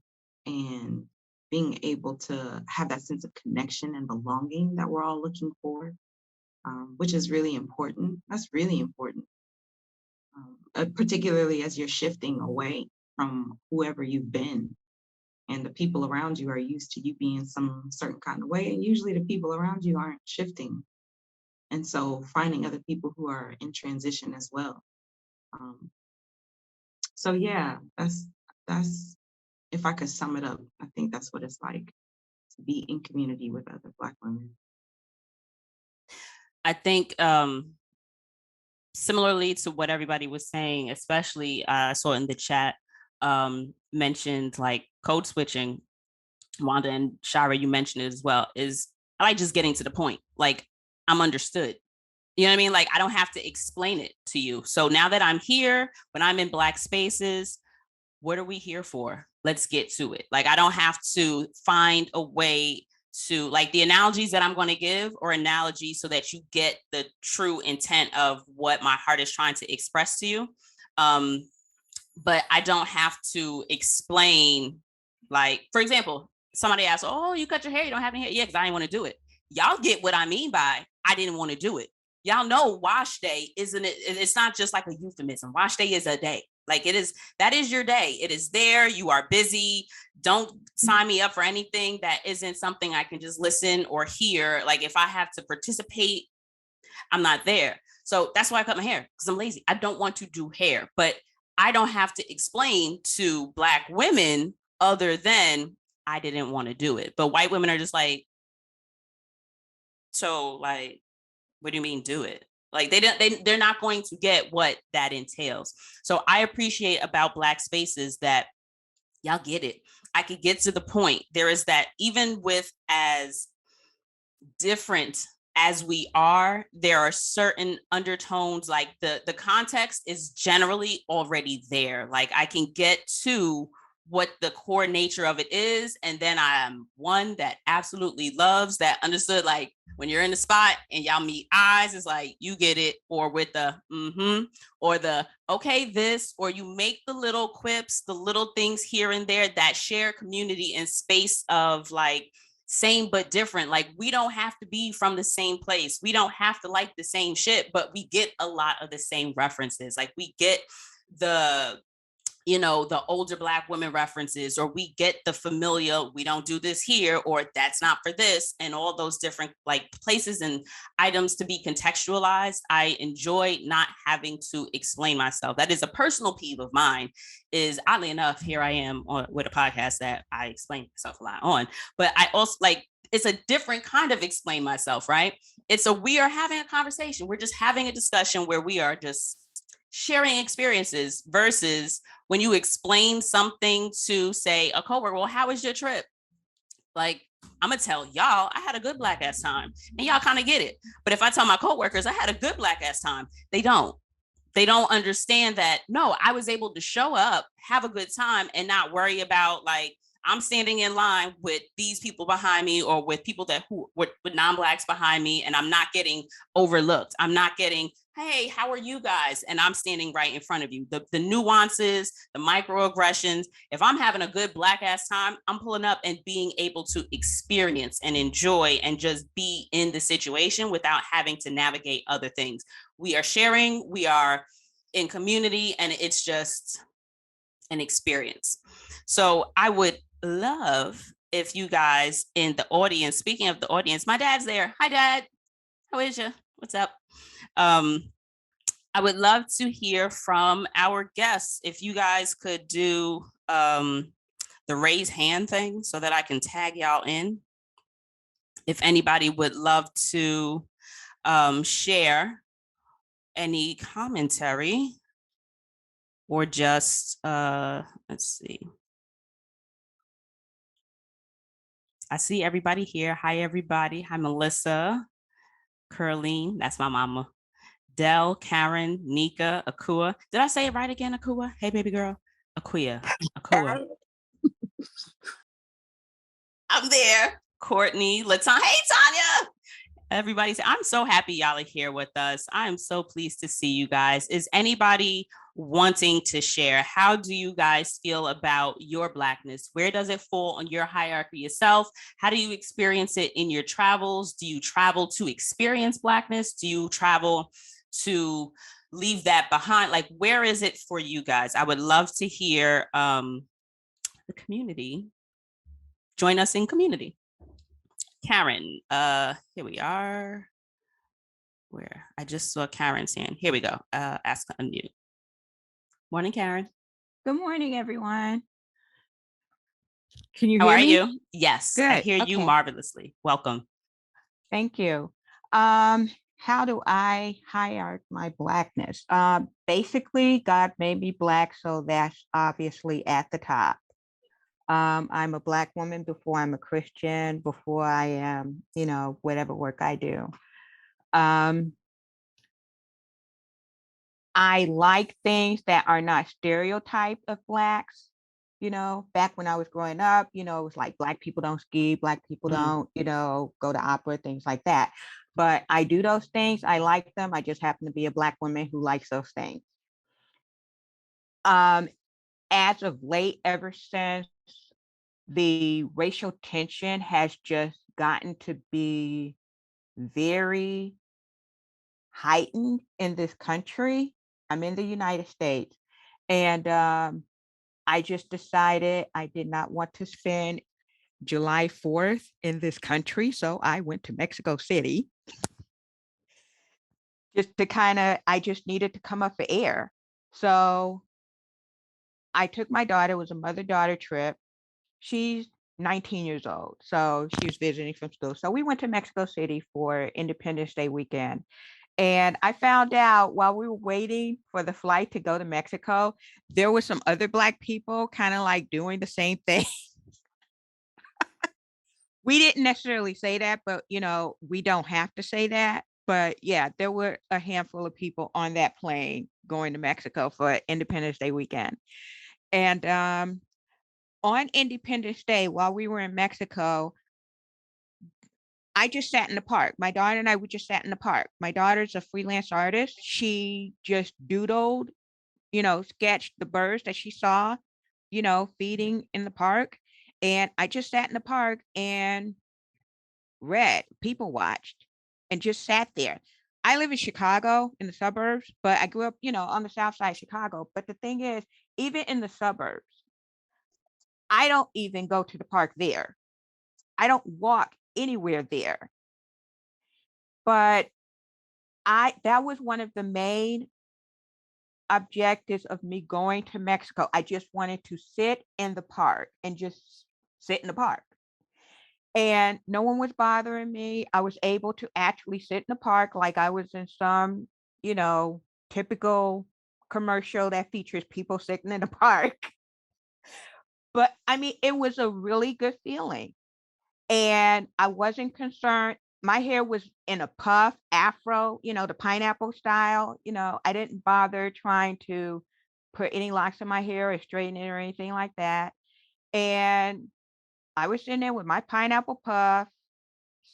and being able to have that sense of connection and belonging that we're all looking for, which is really important. That's really important, particularly as you're shifting away from whoever you've been. And the people around you are used to you being some certain kind of way. And usually the people around you aren't shifting. And so finding other people who are in transition as well. So yeah, that's if I could sum it up, I think that's what it's like to be in community with other Black women. I think similarly to what everybody was saying, especially I saw in the chat mentioned like code switching. Wanda and Shira, you mentioned it as well, is I like just getting to the point. Like, I'm understood. You know what I mean? Like, I don't have to explain it to you. So now that I'm here, when I'm in Black spaces, what are we here for? Let's get to it. Like, I don't have to find a way to, like, the analogies that I'm going to give or analogies so that you get the true intent of what my heart is trying to express to you. But I don't have to explain, like, for example, somebody asks, oh, you cut your hair, you don't have any hair. Yeah, because I didn't want to do it. Y'all get what I mean by I didn't want to do it. Y'all know wash day, isn't it? It's not just like a euphemism. Wash day is a day. Like, it is, that is your day. It is there. You are busy. Don't sign me up for anything that isn't something I can just listen or hear. Like, if I have to participate, I'm not there. So that's why I cut my hair, because I'm lazy. I don't want to do hair, but I don't have to explain to Black women other than I didn't want to do it. But white women are just like, so like, what do you mean do it? Like, they're not going to get what that entails. So I appreciate about Black spaces that y'all get it. I could get to the point. There is that, even with as different as we are, there are certain undertones, like the context is generally already there. Like, I can get to what the core nature of it is. And then I'm one that absolutely loves that understood, like, when you're in the spot and y'all meet eyes, it's like, you get it, or with the or the okay, this, or you make the little quips, the little things here and there that share community and space of like, same but different. Like, we don't have to be from the same place. We don't have to like the same shit, but we get a lot of the same references. Like, we get the, you know, the older Black women references, or we get the familiar, we don't do this here, or that's not for this, and all those different like places and items to be contextualized. I enjoy not having to explain myself. That is a personal peeve of mine, is oddly enough, here I am with a podcast that I explain myself a lot on, but I also like, it's a different kind of explain myself, right? We are having a conversation. We're just having a discussion where we are just sharing experiences, versus when you explain something to, say, a coworker, well, how was your trip? Like, I'm gonna tell y'all I had a good Black ass time, and y'all kind of get it. But if I tell my coworkers I had a good Black ass time, they don't understand that, no, I was able to show up, have a good time, and not worry about, like, I'm standing in line with these people behind me, or with people with non-Blacks behind me, and I'm not getting overlooked. I'm not getting, hey, how are you guys? And I'm standing right in front of you. The nuances, the microaggressions. If I'm having a good Black ass time, I'm pulling up and being able to experience and enjoy and just be in the situation without having to navigate other things. We are sharing, we are in community, and it's just an experience. So I would love if you guys in the audience, speaking of the audience, my dad's there. Hi, Dad. How is you? What's up? I would love to hear from our guests. If you guys could do the raise hand thing so that I can tag y'all in. If anybody would love to share any commentary, or just, let's see. I see everybody here. Hi, everybody. Hi, Melissa, Curleen, that's my mama. Del, Karen, Nika, Akua. Did I say it right again, Akua? Hey, baby girl. Akua. I'm there. Courtney, Latan. Hey, Tanya. Everybody, I'm so happy y'all are here with us. I'm so pleased to see you guys. Is anybody wanting to share. How do you guys feel about your Blackness? Where does it fall on your hierarchy yourself? How do you experience it in your travels? Do you travel to experience Blackness? Do you travel to leave that behind? Like, where is it for you guys? I would love to hear the community. Join us in community. Karen, here we are. Where I just saw Karen's hand. Here we go. Ask to unmute. Morning, Karen. Good morning, everyone. Can you How hear are me? you? Yes, I Good. hear you Okay. marvelously. Welcome. Thank you. How do I hierarch my Blackness? Basically, God made me Black, so that's obviously at the top. I'm a Black woman before I'm a Christian, before I am, whatever work I do. I like things that are not stereotype of Blacks. Back when I was growing up, it was like Black people don't ski, Black people don't, go to opera, things like that. But I do those things. I like them. I just happen to be a Black woman who likes those things. As of late, ever since the racial tension has just gotten to be very heightened in this country. I'm in the United States, and I just decided I did not want to spend July 4th in this country, so I went to Mexico City just to I just needed to come up for air. So I took my daughter. It was a mother-daughter trip. She's 19 years old, so she was visiting from school. So we went to Mexico City for Independence Day weekend. And I found out while we were waiting for the flight to go to Mexico, there were some other Black people kind of like doing the same thing. We didn't necessarily say that, but we don't have to say that. But yeah, there were a handful of people on that plane going to Mexico for Independence Day weekend. And on Independence Day, while we were in Mexico, I just sat in the park. My daughter and I, we just sat in the park. My daughter's a freelance artist. She just doodled, sketched the birds that she saw, feeding in the park. And I just sat in the park and read, people watched, and just sat there. I live in Chicago in the suburbs, but I grew up, on the south side of Chicago. But the thing is, even in the suburbs, I don't even go to the park there. I don't walk anywhere there. But that was one of the main objectives of me going to Mexico. I just wanted to sit in the park and just sit in the park. And no one was bothering me. I was able to actually sit in the park like I was in some, typical commercial that features people sitting in the park. But I mean, it was a really good feeling. And I wasn't concerned. My hair was in a puff, afro, the pineapple style. I didn't bother trying to put any locks in my hair or straighten it or anything like that. And I was sitting there with my pineapple puff,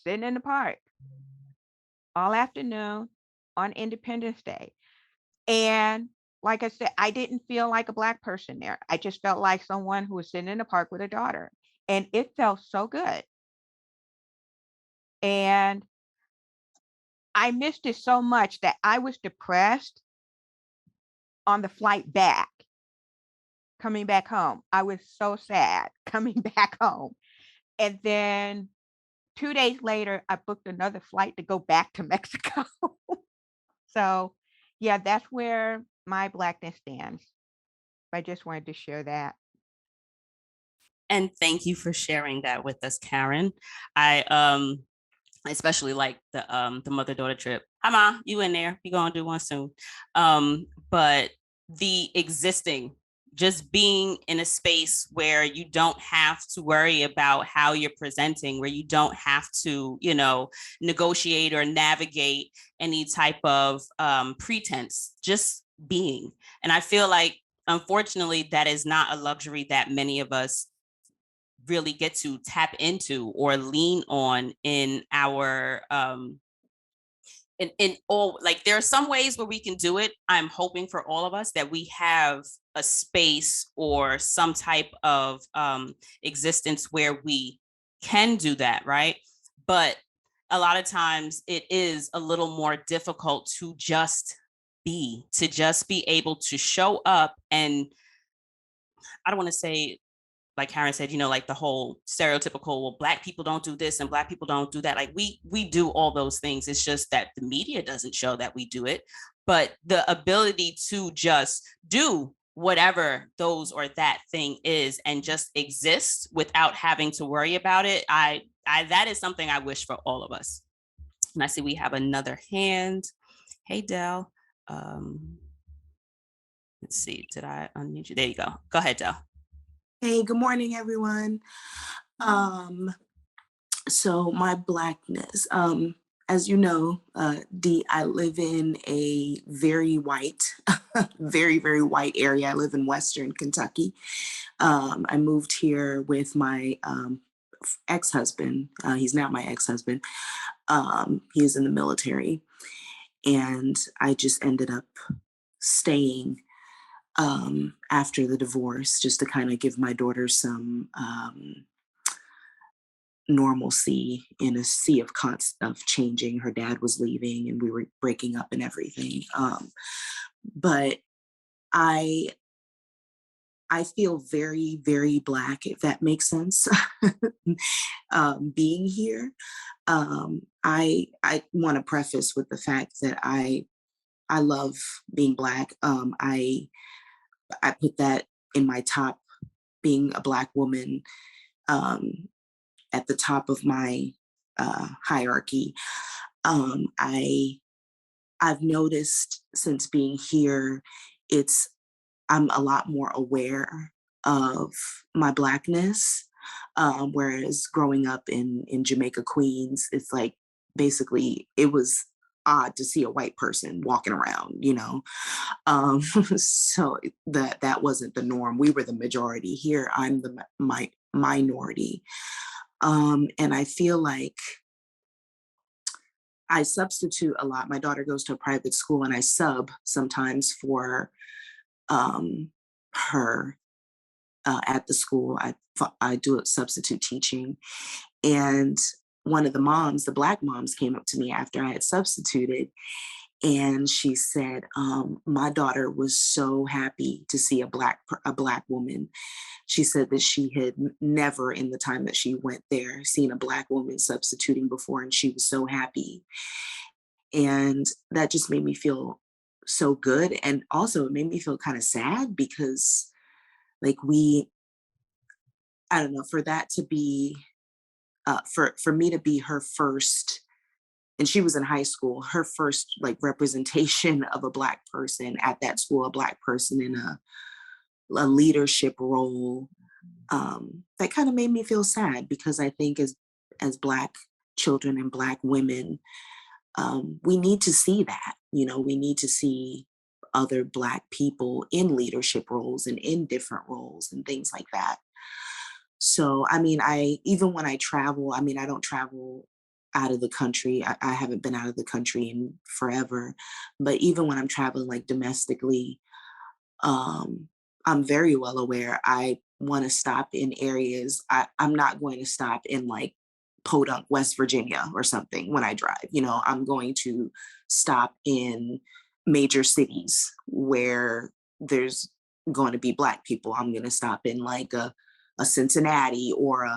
sitting in the park all afternoon on Independence Day. And like I said, I didn't feel like a Black person there. I just felt like someone who was sitting in the park with a daughter. And it felt so good. And I missed it so much that I was depressed on the flight back, coming back home. I was so sad coming back home. And then 2 days later, I booked another flight to go back to Mexico. So yeah, that's where my Blackness stands. I just wanted to share that. And thank you for sharing that with us, Karen. I especially like the mother-daughter trip. Hi, Ma, you in there? We gonna do one soon. But the existing, just being in a space where you don't have to worry about how you're presenting, where you don't have to, negotiate or navigate any type of pretense, just being. And I feel like, unfortunately, that is not a luxury that many of us really get to tap into or lean on in our in all, like, there are some ways where we can do it. I'm hoping for all of us that we have a space or some type of existence where we can do that, right? But a lot of times it is a little more difficult to just be able to show up. And I don't want to say, like Karen said, like the whole stereotypical, well, Black people don't do this and Black people don't do that. Like we do all those things. It's just that the media doesn't show that we do it. But the ability to just do whatever those or that thing is and just exist without having to worry about it, I that is something I wish for all of us. And I see we have another hand. Hey, Del. Let's see, did I unmute you? There you go. Go ahead, Del. Hey, good morning, everyone. So my Blackness, as you know, Dee, I live in a very white, very, very white area. I live in Western Kentucky. I moved here with my ex-husband. He's now my ex-husband. He is in the military. And I just ended up staying after the divorce, just to kind of give my daughter some normalcy in a sea of changing. Her dad was leaving and we were breaking up and everything. But I feel very, very Black, if that makes sense, being here. I want to preface with the fact that I love being Black. I put that in my top, being a Black woman, at the top of my hierarchy. I've noticed since being here, I'm a lot more aware of my Blackness. Whereas growing up in Jamaica, Queens, it's like basically it was odd to see a white person walking around, so that wasn't the norm. We were the majority. Here I'm the minority. And I feel like I substitute a lot. My daughter goes to a private school and I sub sometimes for her at the school. I do a substitute teaching. And one of the moms, the Black moms, came up to me after I had substituted. And she said, my daughter was so happy to see a black woman. She said that she had never, in the time that she went there, seen a Black woman substituting before, and she was so happy. And that just made me feel so good. And also it made me feel kind of sad because, like, I don't know, for that to be, for me to be her first, and she was in high school, her first like representation of a Black person at that school, a Black person in a leadership role, that kind of made me feel sad, because I think as Black children and Black women, we need to see that, we need to see other Black people in leadership roles and in different roles and things like that. So, I mean, even when I travel, I mean, I don't travel out of the country. I haven't been out of the country in forever, but even when I'm traveling like domestically, I'm very well aware. I want to stop in areas. I'm not going to stop in like Podunk, West Virginia or something when I drive. I'm going to stop in major cities where there's going to be Black people. I'm going to stop in like a Cincinnati or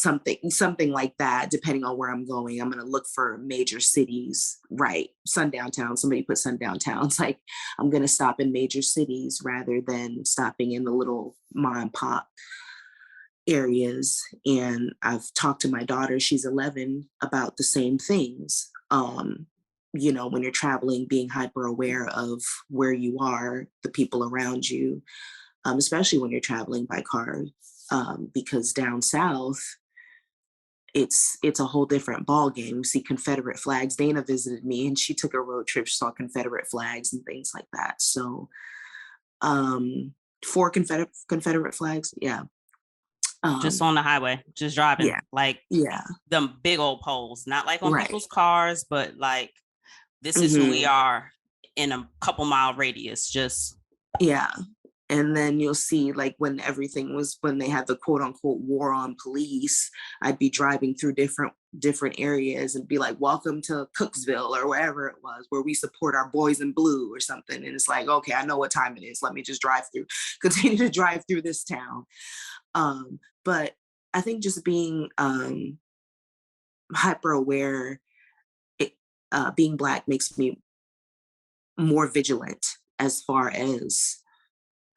something like that, depending on where I'm going. I'm going to look for major cities, right? Sundown town, somebody put sundown towns. Like, I'm going to stop in major cities rather than stopping in the little mom and pop areas. And I've talked to my daughter, she's 11, about the same things. When you're traveling, being hyper aware of where you are, the people around you, especially when you're traveling by car, because down south, it's a whole different ball game. We see Confederate flags. Dana visited me and she took a road trip, saw Confederate flags and things like that. So 4 Confederate flags, yeah. Just on the highway, just driving, yeah, like yeah, them big old poles, not like on right. people's cars, but like this is who we are in a couple mile radius. Just Yeah. And then you'll see, like, when they had the quote unquote war on police, I'd be driving through different areas and be like, welcome to Cooksville or wherever it was, where we support our boys in blue or something. And it's like, okay, I know what time it is. Let me just continue to drive through this town. But I think just being hyper aware, being Black makes me more vigilant as far as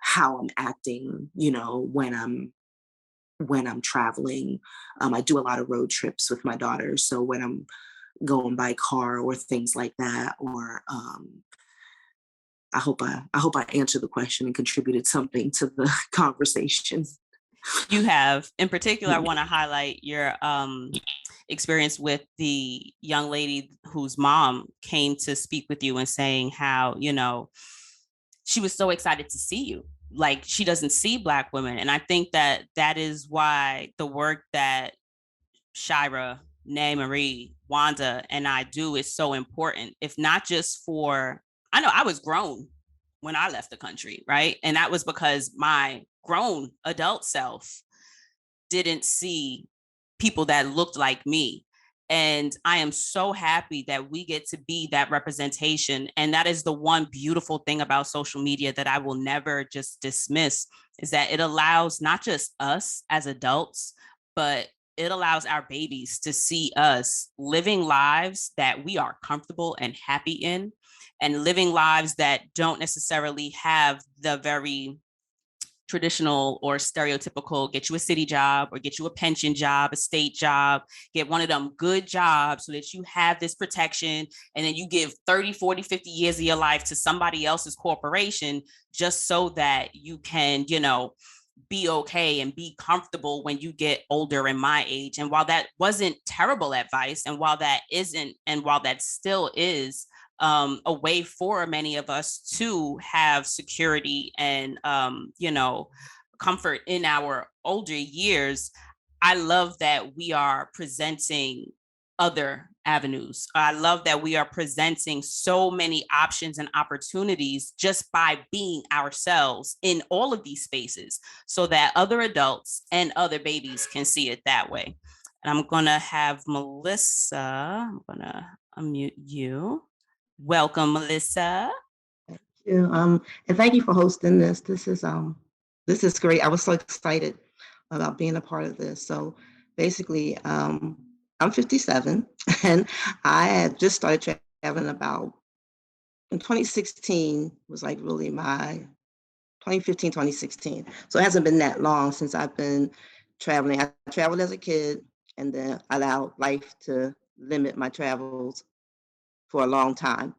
how I'm acting, when I'm traveling. I do a lot of road trips with my daughter. So when I'm going by car or things like that, or I hope I answered the question and contributed something to the conversation. you have, in particular, I want to highlight your experience with the young lady whose mom came to speak with you and saying how, she was so excited to see you. Like, she doesn't see Black women. And I think that is why the work that Shira, Nay Marie, Wanda, and I do is so important. If not just for, I know I was grown when I left the country, right? And that was because my grown adult self didn't see people that looked like me. And I am so happy that we get to be that representation. And that is the one beautiful thing about social media that I will never just dismiss, is that it allows not just us as adults, but it allows our babies to see us living lives that we are comfortable and happy in, and living lives that don't necessarily have the very traditional or stereotypical get you a city job or get you a pension job, a state job, get one of them good jobs so that you have this protection, and then you give 30, 40, 50 years of your life to somebody else's corporation just so that you can, be okay and be comfortable when you get older in my age. And while that wasn't terrible advice, and while that isn't, and while that still is a way for many of us to have security and, comfort in our older years, I love that we are presenting other avenues. I love that we are presenting so many options and opportunities just by being ourselves in all of these spaces, so that other adults and other babies can see it that way. And I'm going to have Melissa, I'm going to unmute you. Welcome, Melissa. Thank you. And thank you for hosting this. This is great. I was so excited about being a part of this. So basically, I'm 57 and I had just started traveling about in 2016 was like really my 2015, 2016. So it hasn't been that long since I've been traveling. I traveled as a kid and then allowed life to limit my travels for a long time.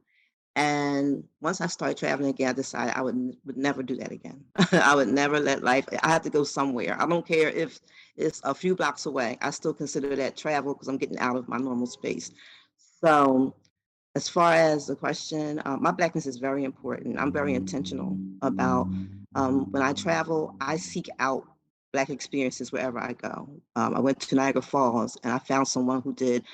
And once I started traveling again, I decided I would never do that again. I would never let life, I had to go somewhere. I don't care if it's a few blocks away. I still consider that travel because I'm getting out of my normal space. So as far as the question, my Blackness is very important. I'm very intentional about when I travel, I seek out Black experiences wherever I go. I went to Niagara Falls and I found someone who did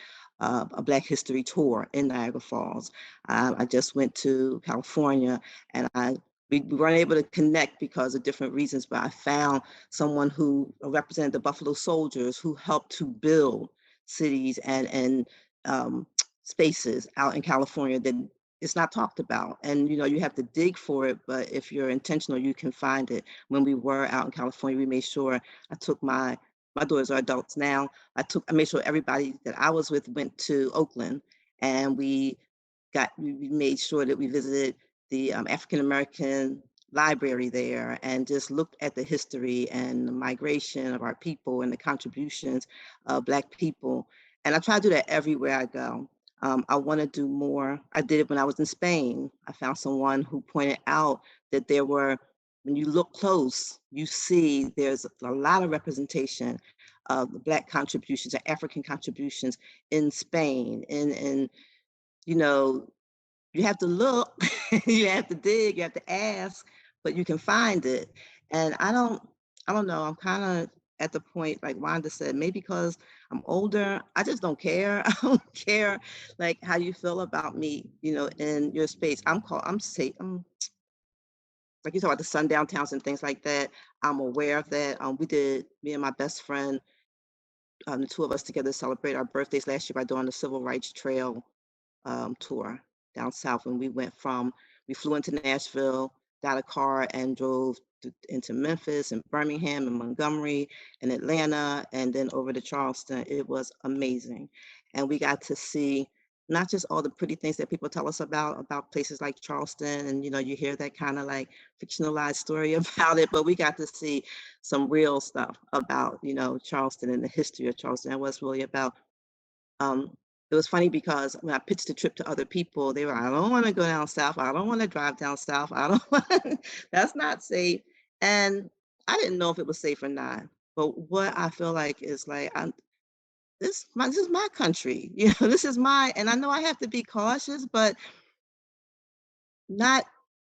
a Black history tour in Niagara Falls. I just went to California and we weren't able to connect because of different reasons, but I found someone who represented the Buffalo Soldiers who helped to build cities and spaces out in California that it's not talked about. And you have to dig for it, but if you're intentional, you can find it. When we were out in California, we made sure I took my daughters are adults now. I made sure everybody that I was with went to Oakland, and we made sure that we visited the African American library there and just looked at the history and the migration of our people and the contributions of Black people. And I try to do that everywhere I go. I want to do more. I did it when I was in Spain. I found someone who pointed out that when you look close, you see there's a lot of representation of the Black contributions or African contributions in Spain. And you have to look, you have to dig, you have to ask, but you can find it. And I don't know, I'm kind of at the point, like Wanda said, maybe because I'm older, I just don't care. I don't care like how you feel about me, in your space. I'm safe. Like you talk about the sundown towns and things like that. I'm aware of that. Me and my best friend, the two of us together celebrate our birthdays last year by doing the Civil Rights Trail tour down south. And we flew into Nashville, got a car and drove into Memphis and Birmingham and Montgomery and Atlanta, and then over to Charleston. It was amazing. And we got to see not just all the pretty things that people tell us about places like Charleston, and you hear that kind of like fictionalized story about it, but we got to see some real stuff about Charleston and the history of Charleston and what it's really about. It was funny because when I pitched the trip to other people, they were, I don't want to go down south. I don't want to drive down south. I don't want, that's not safe. And I didn't know if it was safe or not. But what I feel like is like, this is my country. This is and I know I have to be cautious, but not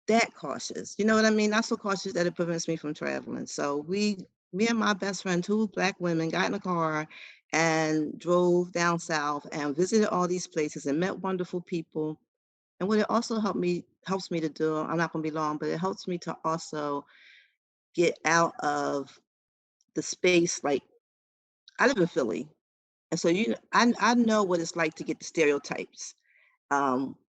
that cautious. You know what I mean? Not so cautious that it prevents me from traveling. So me and my best friend, two Black women, got in a car and drove down south and visited all these places and met wonderful people. And what it also helps me to do, I'm not going to be long, but it helps me to also get out of the space. Like, I live in Philly. And so, I know what it's like to get the stereotypes.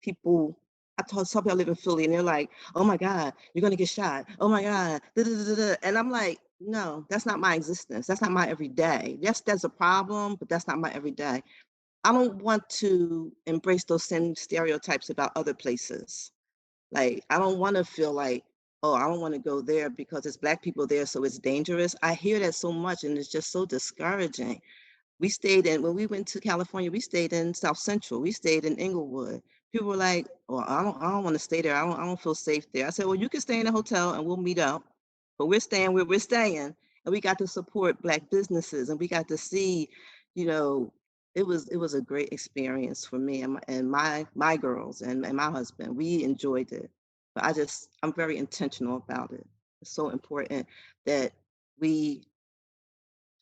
People, I told some people I live in Philly and they're like, oh my God, you're going to get shot. Oh my God. Da, da, da, da. And I'm like, no, that's not my existence. That's not my everyday. Yes, that's a problem, but that's not my everyday. I don't want to embrace those same stereotypes about other places. Like, I don't want to feel like, oh, I don't want to go there because it's Black people there, so it's dangerous. I hear that so much and it's just so discouraging. When we went to California, we stayed in South Central. We stayed in Inglewood. People were like, well, I don't want to stay there. I don't feel safe there. I said, well, you can stay in a hotel and we'll meet up, but we're staying where we're staying. And we got to support Black businesses and we got to see, you know, it was a great experience for me and my girls and my husband. We enjoyed it. But I'm very intentional about it. It's so important that we,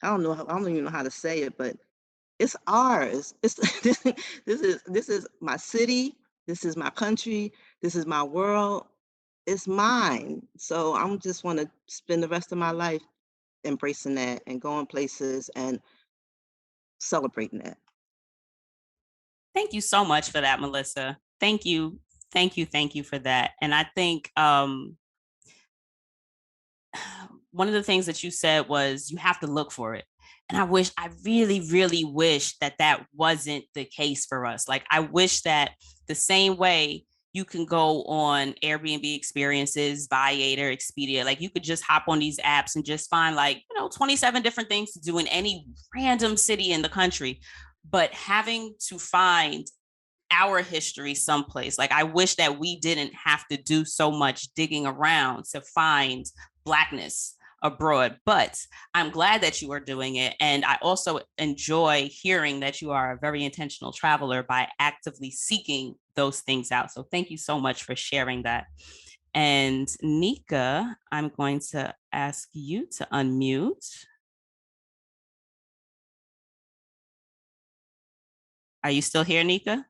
I don't even know how to say it, but it's ours. It's this is my city. This is my country. This is my world. It's mine. So I'm just want to spend the rest of my life embracing that and going places and celebrating that. Thank you so much for that, Melissa. Thank you. Thank you. Thank you for that. And I think one of the things that you said was you have to look for it. And I really, really wish that wasn't the case for us. Like, I wish that the same way you can go on Airbnb experiences, Viator, Expedia, like you could just hop on these apps and just find 27 different things to do in any random city in the country. But having to find our history someplace, like I wish that we didn't have to do so much digging around to find Blackness abroad, but I'm glad that you are doing it. And I also enjoy hearing that you are a very intentional traveler by actively seeking those things out. So thank you so much for sharing that. And Nika, I'm going to ask you to unmute. Are you still here, Nika?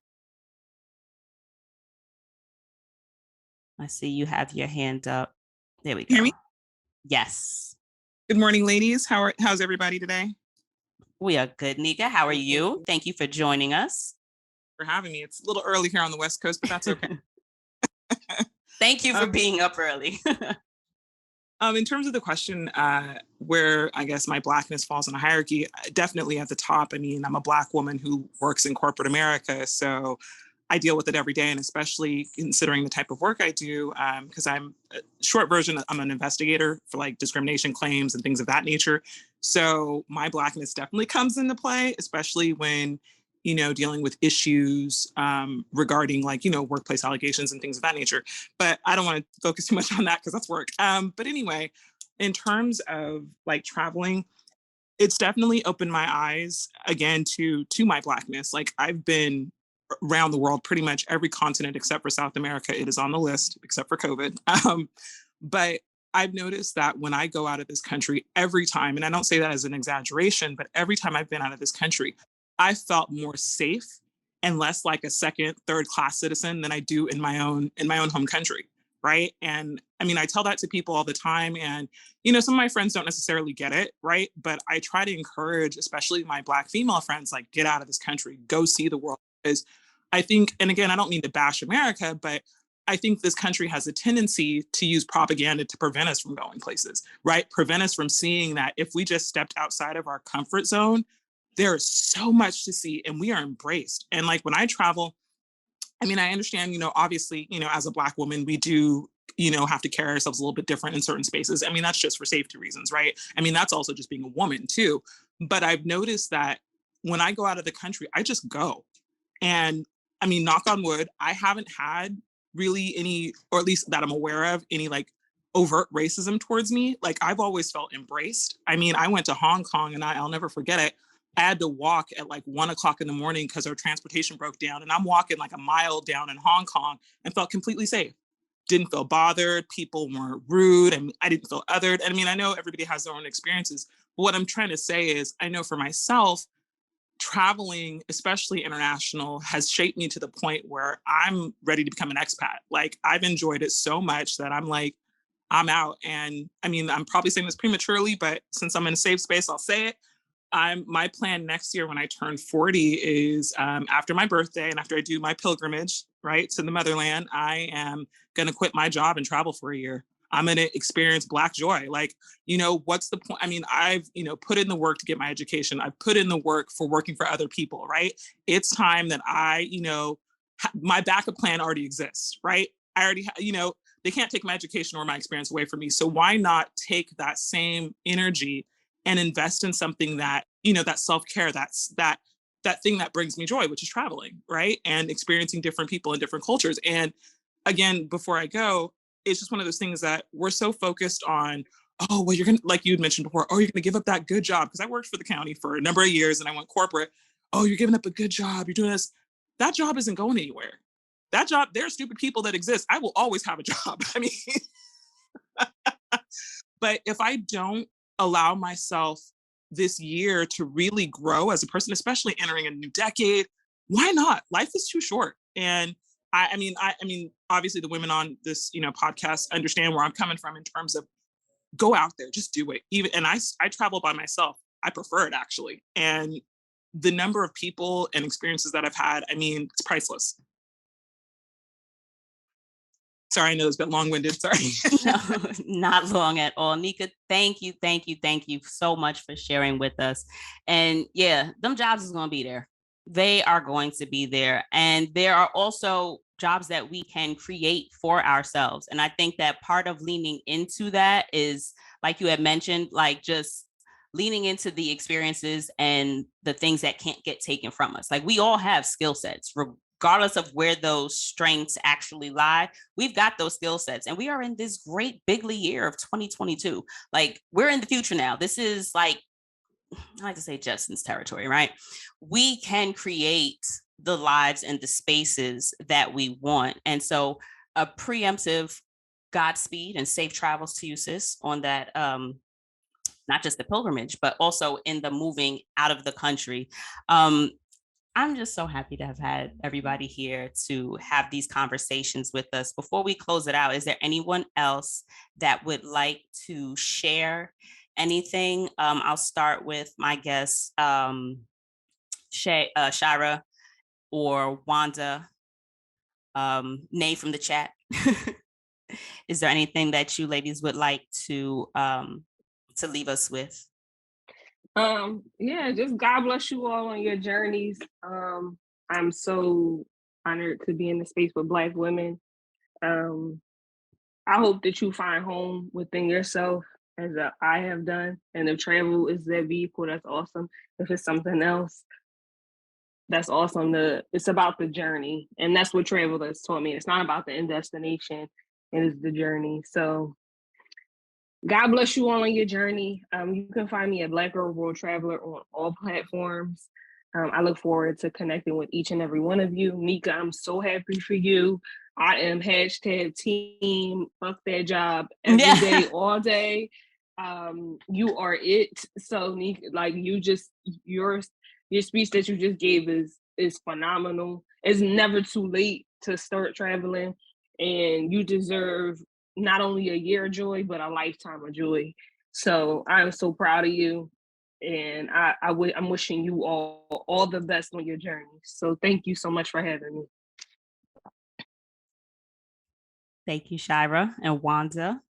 I see you have your hand up. There we go. Hear me? Yes. Good morning, ladies. How's everybody today? We are good, Nika. How are you? Thank you for joining us. For having me. It's a little early here on the West Coast, but that's okay. Thank you for being up early. In terms of the question, where I guess my Blackness falls in a hierarchy, definitely at the top. I mean, I'm a Black woman who works in corporate America, so I deal with it every day, and especially considering the type of work I do, because short version, I'm an investigator for discrimination claims and things of that nature. So my Blackness definitely comes into play, especially when, dealing with issues regarding workplace allegations and things of that nature. But I don't want to focus too much on that because that's work. But anyway, in terms of traveling, it's definitely opened my eyes again to my Blackness. I've been around the world, pretty much every continent except for South America. It is on the list except for COVID. But I've noticed that when I go out of this country every time, and I don't say that as an exaggeration, but every time I've been out of this country, I felt more safe and less like a second, third class citizen than I do in my own home country. Right. And I mean, I tell that to people all the time. And, some of my friends don't necessarily get it. Right. But I try to encourage, especially my Black female friends, like, get out of this country, go see the world. Because I think, and again, I don't mean to bash America, but I think this country has a tendency to use propaganda to prevent us from going places, right? Prevent us from seeing that if we just stepped outside of our comfort zone, there is so much to see and we are embraced. And like when I travel, I mean, I understand, obviously, as a Black woman, we do, have to carry ourselves a little bit different in certain spaces. I mean, that's just for safety reasons, right? I mean, that's also just being a woman too. But I've noticed that when I go out of the country, I just go. And I mean, knock on wood, I haven't had really any, or at least that I'm aware of, any like overt racism towards me. Like I've always felt embraced. I mean, I went to Hong Kong and I'll never forget it. I had to walk at like 1 o'clock in the morning because our transportation broke down. And I'm walking like a mile down in Hong Kong and felt completely safe. Didn't feel bothered. People weren't rude. I mean, I didn't feel othered. I mean, I know everybody has their own experiences. But what I'm trying to say is I know for myself, traveling, especially international, has shaped me to the point where I'm ready to become an expat. Like I've enjoyed it so much that I'm like, I'm out. And I mean, I'm probably saying this prematurely, but since I'm in a safe space, I'll say it. My plan next year when I turn 40 is after my birthday and after I do my pilgrimage, right, to the motherland, I am going to quit my job and travel for a year. I'm going to experience Black joy. Like, what's the point? I mean, I've, put in the work to get my education. I've put in the work for working for other people, right? It's time that I, my backup plan already exists, right? I already, they can't take my education or my experience away from me. So why not take that same energy and invest in something that, that self-care, that thing that brings me joy, which is traveling, right? And experiencing different people and different cultures. And again, before I go, it's just one of those things that we're so focused on, oh, well, you're going to, like you had mentioned before, oh, you're going to give up that good job. Because I worked for the county for a number of years and I went corporate. Oh, you're giving up a good job. You're doing this. That job isn't going anywhere. That job, there are stupid people that exist. I will always have a job. I mean, but if I don't allow myself this year to really grow as a person, especially entering a new decade, why not? Life is too short. And I mean, obviously the women on this, podcast understand where I'm coming from in terms of go out there, just do it. Even, and I travel by myself. I prefer it actually. And the number of people and experiences that I've had, I mean, it's priceless. Sorry, I know it's a bit long-winded. Sorry. No, not long at all. Nika, thank you so much for sharing with us. And yeah, them jobs is going to be there. They are going to be there. And there are also jobs that we can create for ourselves. And I think that part of leaning into that is, like you had mentioned, like just leaning into the experiences and the things that can't get taken from us. Like we all have skill sets, regardless of where those strengths actually lie. We've got those skill sets and we are in this great bigly year of 2022. Like we're in the future now. This is like, I like to say Justin's territory, right? We can create the lives and the spaces that we want. And so a preemptive Godspeed and safe travels to you, sis, on that, not just the pilgrimage, but also in the moving out of the country. I'm just so happy to have had everybody here to have these conversations with us. Before we close it out, is there anyone else that would like to share anything? I'll start with my guests, Shira or Wanda, Nay from the chat. Is there anything that you ladies would like to leave us with? Yeah, just God bless you all on your journeys. I'm so honored to be in the space with Black women. I hope that you find home within yourself as I have done. And if travel is their vehicle, that's awesome. If it's something else, that's awesome. It's about the journey. And that's what travel has taught me. It's not about the end destination. It is the journey. So God bless you all on your journey. You can find me at Black Girl World Traveler on all platforms. I look forward to connecting with each and every one of you. Nika, I'm so happy for you. I am hashtag team fuck that job every day, all day. You are it. So like your speech that you just gave is phenomenal. It's never too late to start traveling, and you deserve not only a year of joy but a lifetime of joy. So I'm so proud of you, and I'm wishing you all the best on your journey. So thank you so much for having me. Thank you, Shira and Wanda.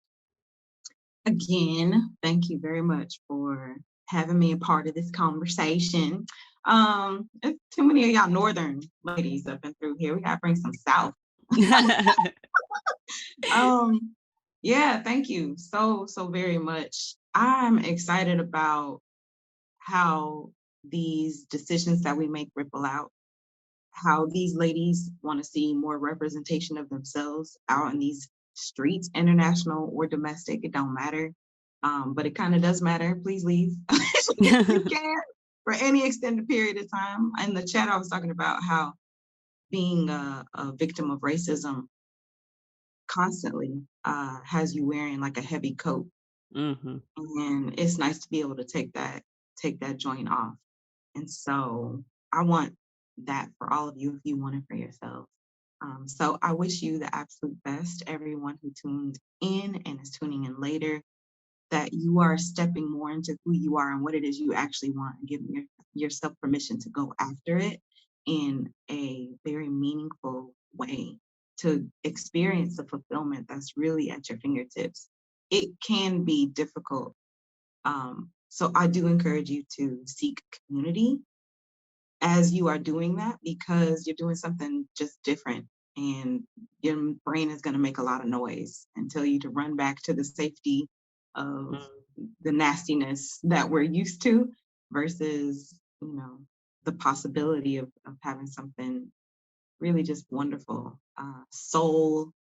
Again, thank you very much for having me a part of this conversation. There's too many of y'all northern ladies up and through here. We gotta bring some south. Yeah, thank you so very much. I'm excited about how these decisions that we make ripple out, how these ladies want to see more representation of themselves out in these streets, international or domestic, it don't matter. But it kind of does matter. Please leave. You can for any extended period of time. In the chat, I was talking about how being a victim of racism constantly has you wearing like a heavy coat. Mm-hmm. And it's nice to be able to take that joint off. And so I want that for all of you if you want it for yourself. So I wish you the absolute best, everyone who tuned in and is tuning in later, that you are stepping more into who you are and what it is you actually want, and giving yourself permission to go after it in a very meaningful way, to experience the fulfillment that's really at your fingertips. It can be difficult. So I do encourage you to seek community as you are doing that, because you're doing something just different, and your brain is going to make a lot of noise and tell you to run back to the safety of the nastiness that we're used to, versus, the possibility of having something really just wonderful, soul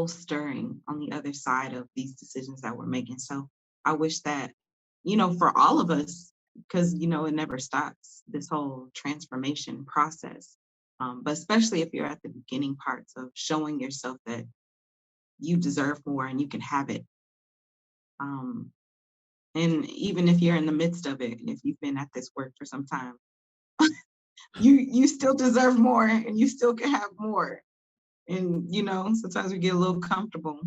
stirring on the other side of these decisions that we're making. So I wish that, for all of us, because, it never stops, this whole transformation process. But especially if you're at the beginning parts of showing yourself that you deserve more and you can have it. And even if you're in the midst of it, and if you've been at this work for some time, you still deserve more, and you still can have more. And, sometimes we get a little comfortable.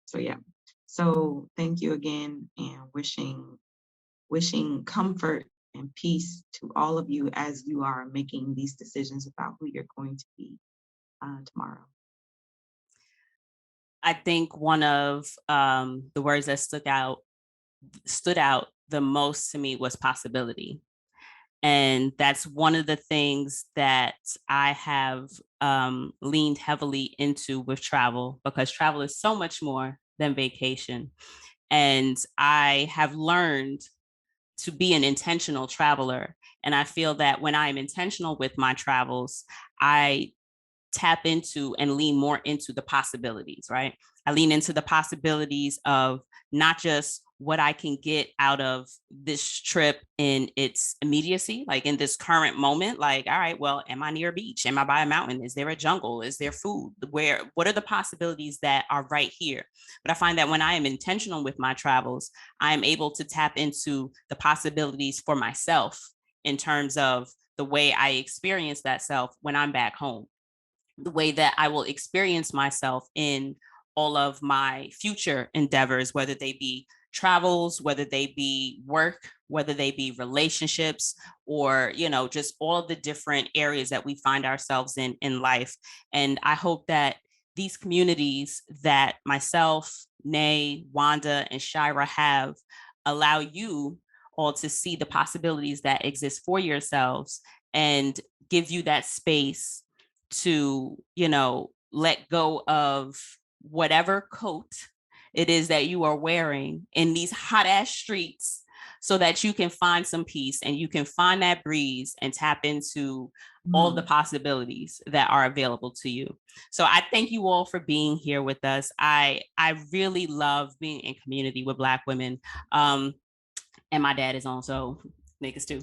So yeah. So thank you again, and wishing comfort and peace to all of you as you are making these decisions about who you're going to be tomorrow. I think one of the words that stood out the most to me was possibility. And that's one of the things that I have leaned heavily into with travel, because travel is so much more than vacation. And I have learned to be an intentional traveler. And I feel that when I'm intentional with my travels, I tap into and lean more into the possibilities, right? I lean into the possibilities of not just what I can get out of this trip in its immediacy, like in this current moment, like, all right, well, am I near a beach? Am I by a mountain? Is there a jungle? Is there food? What are the possibilities that are right here? But I find that when I am intentional with my travels, I am able to tap into the possibilities for myself in terms of the way I experience that self when I'm back home, the way that I will experience myself in all of my future endeavors, whether they be travels, whether they be work, whether they be relationships, or, just all of the different areas that we find ourselves in life. And I hope that these communities that myself, Nay, Wanda, and Shira have allow you all to see the possibilities that exist for yourselves, and give you that space to, let go of whatever coat it is that you are wearing in these hot ass streets, so that you can find some peace and you can find that breeze and tap into all the possibilities that are available to you. So I thank you all for being here with us. I really love being in community with Black women. And my dad is on, so niggas too.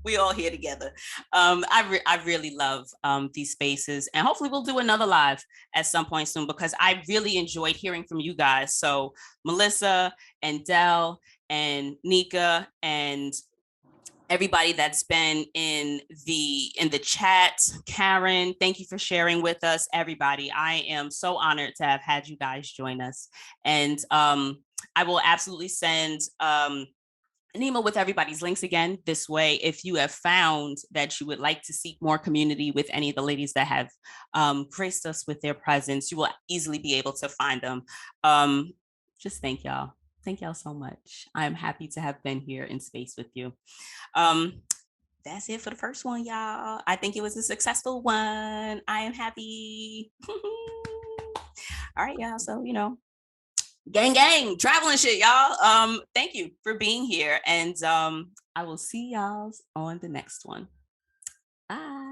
We all here together. I really love these spaces, and hopefully we'll do another live at some point soon, because I really enjoyed hearing from you guys. So Melissa and Del and Nika and everybody that's been in the chat, Karen, thank you for sharing with us. Everybody, I am so honored to have had you guys join us, and I will absolutely send an email with everybody's links again. This way, if you have found that you would like to seek more community with any of the ladies that have graced us with their presence, you will easily be able to find them. Just thank y'all. Thank y'all so much. I'm happy to have been here in space with you. That's it for the first one, y'all. I think it was a successful one. I am happy. All right, y'all. So, gang, traveling shit, y'all. Thank you for being here. And I will see y'all on the next one. Bye.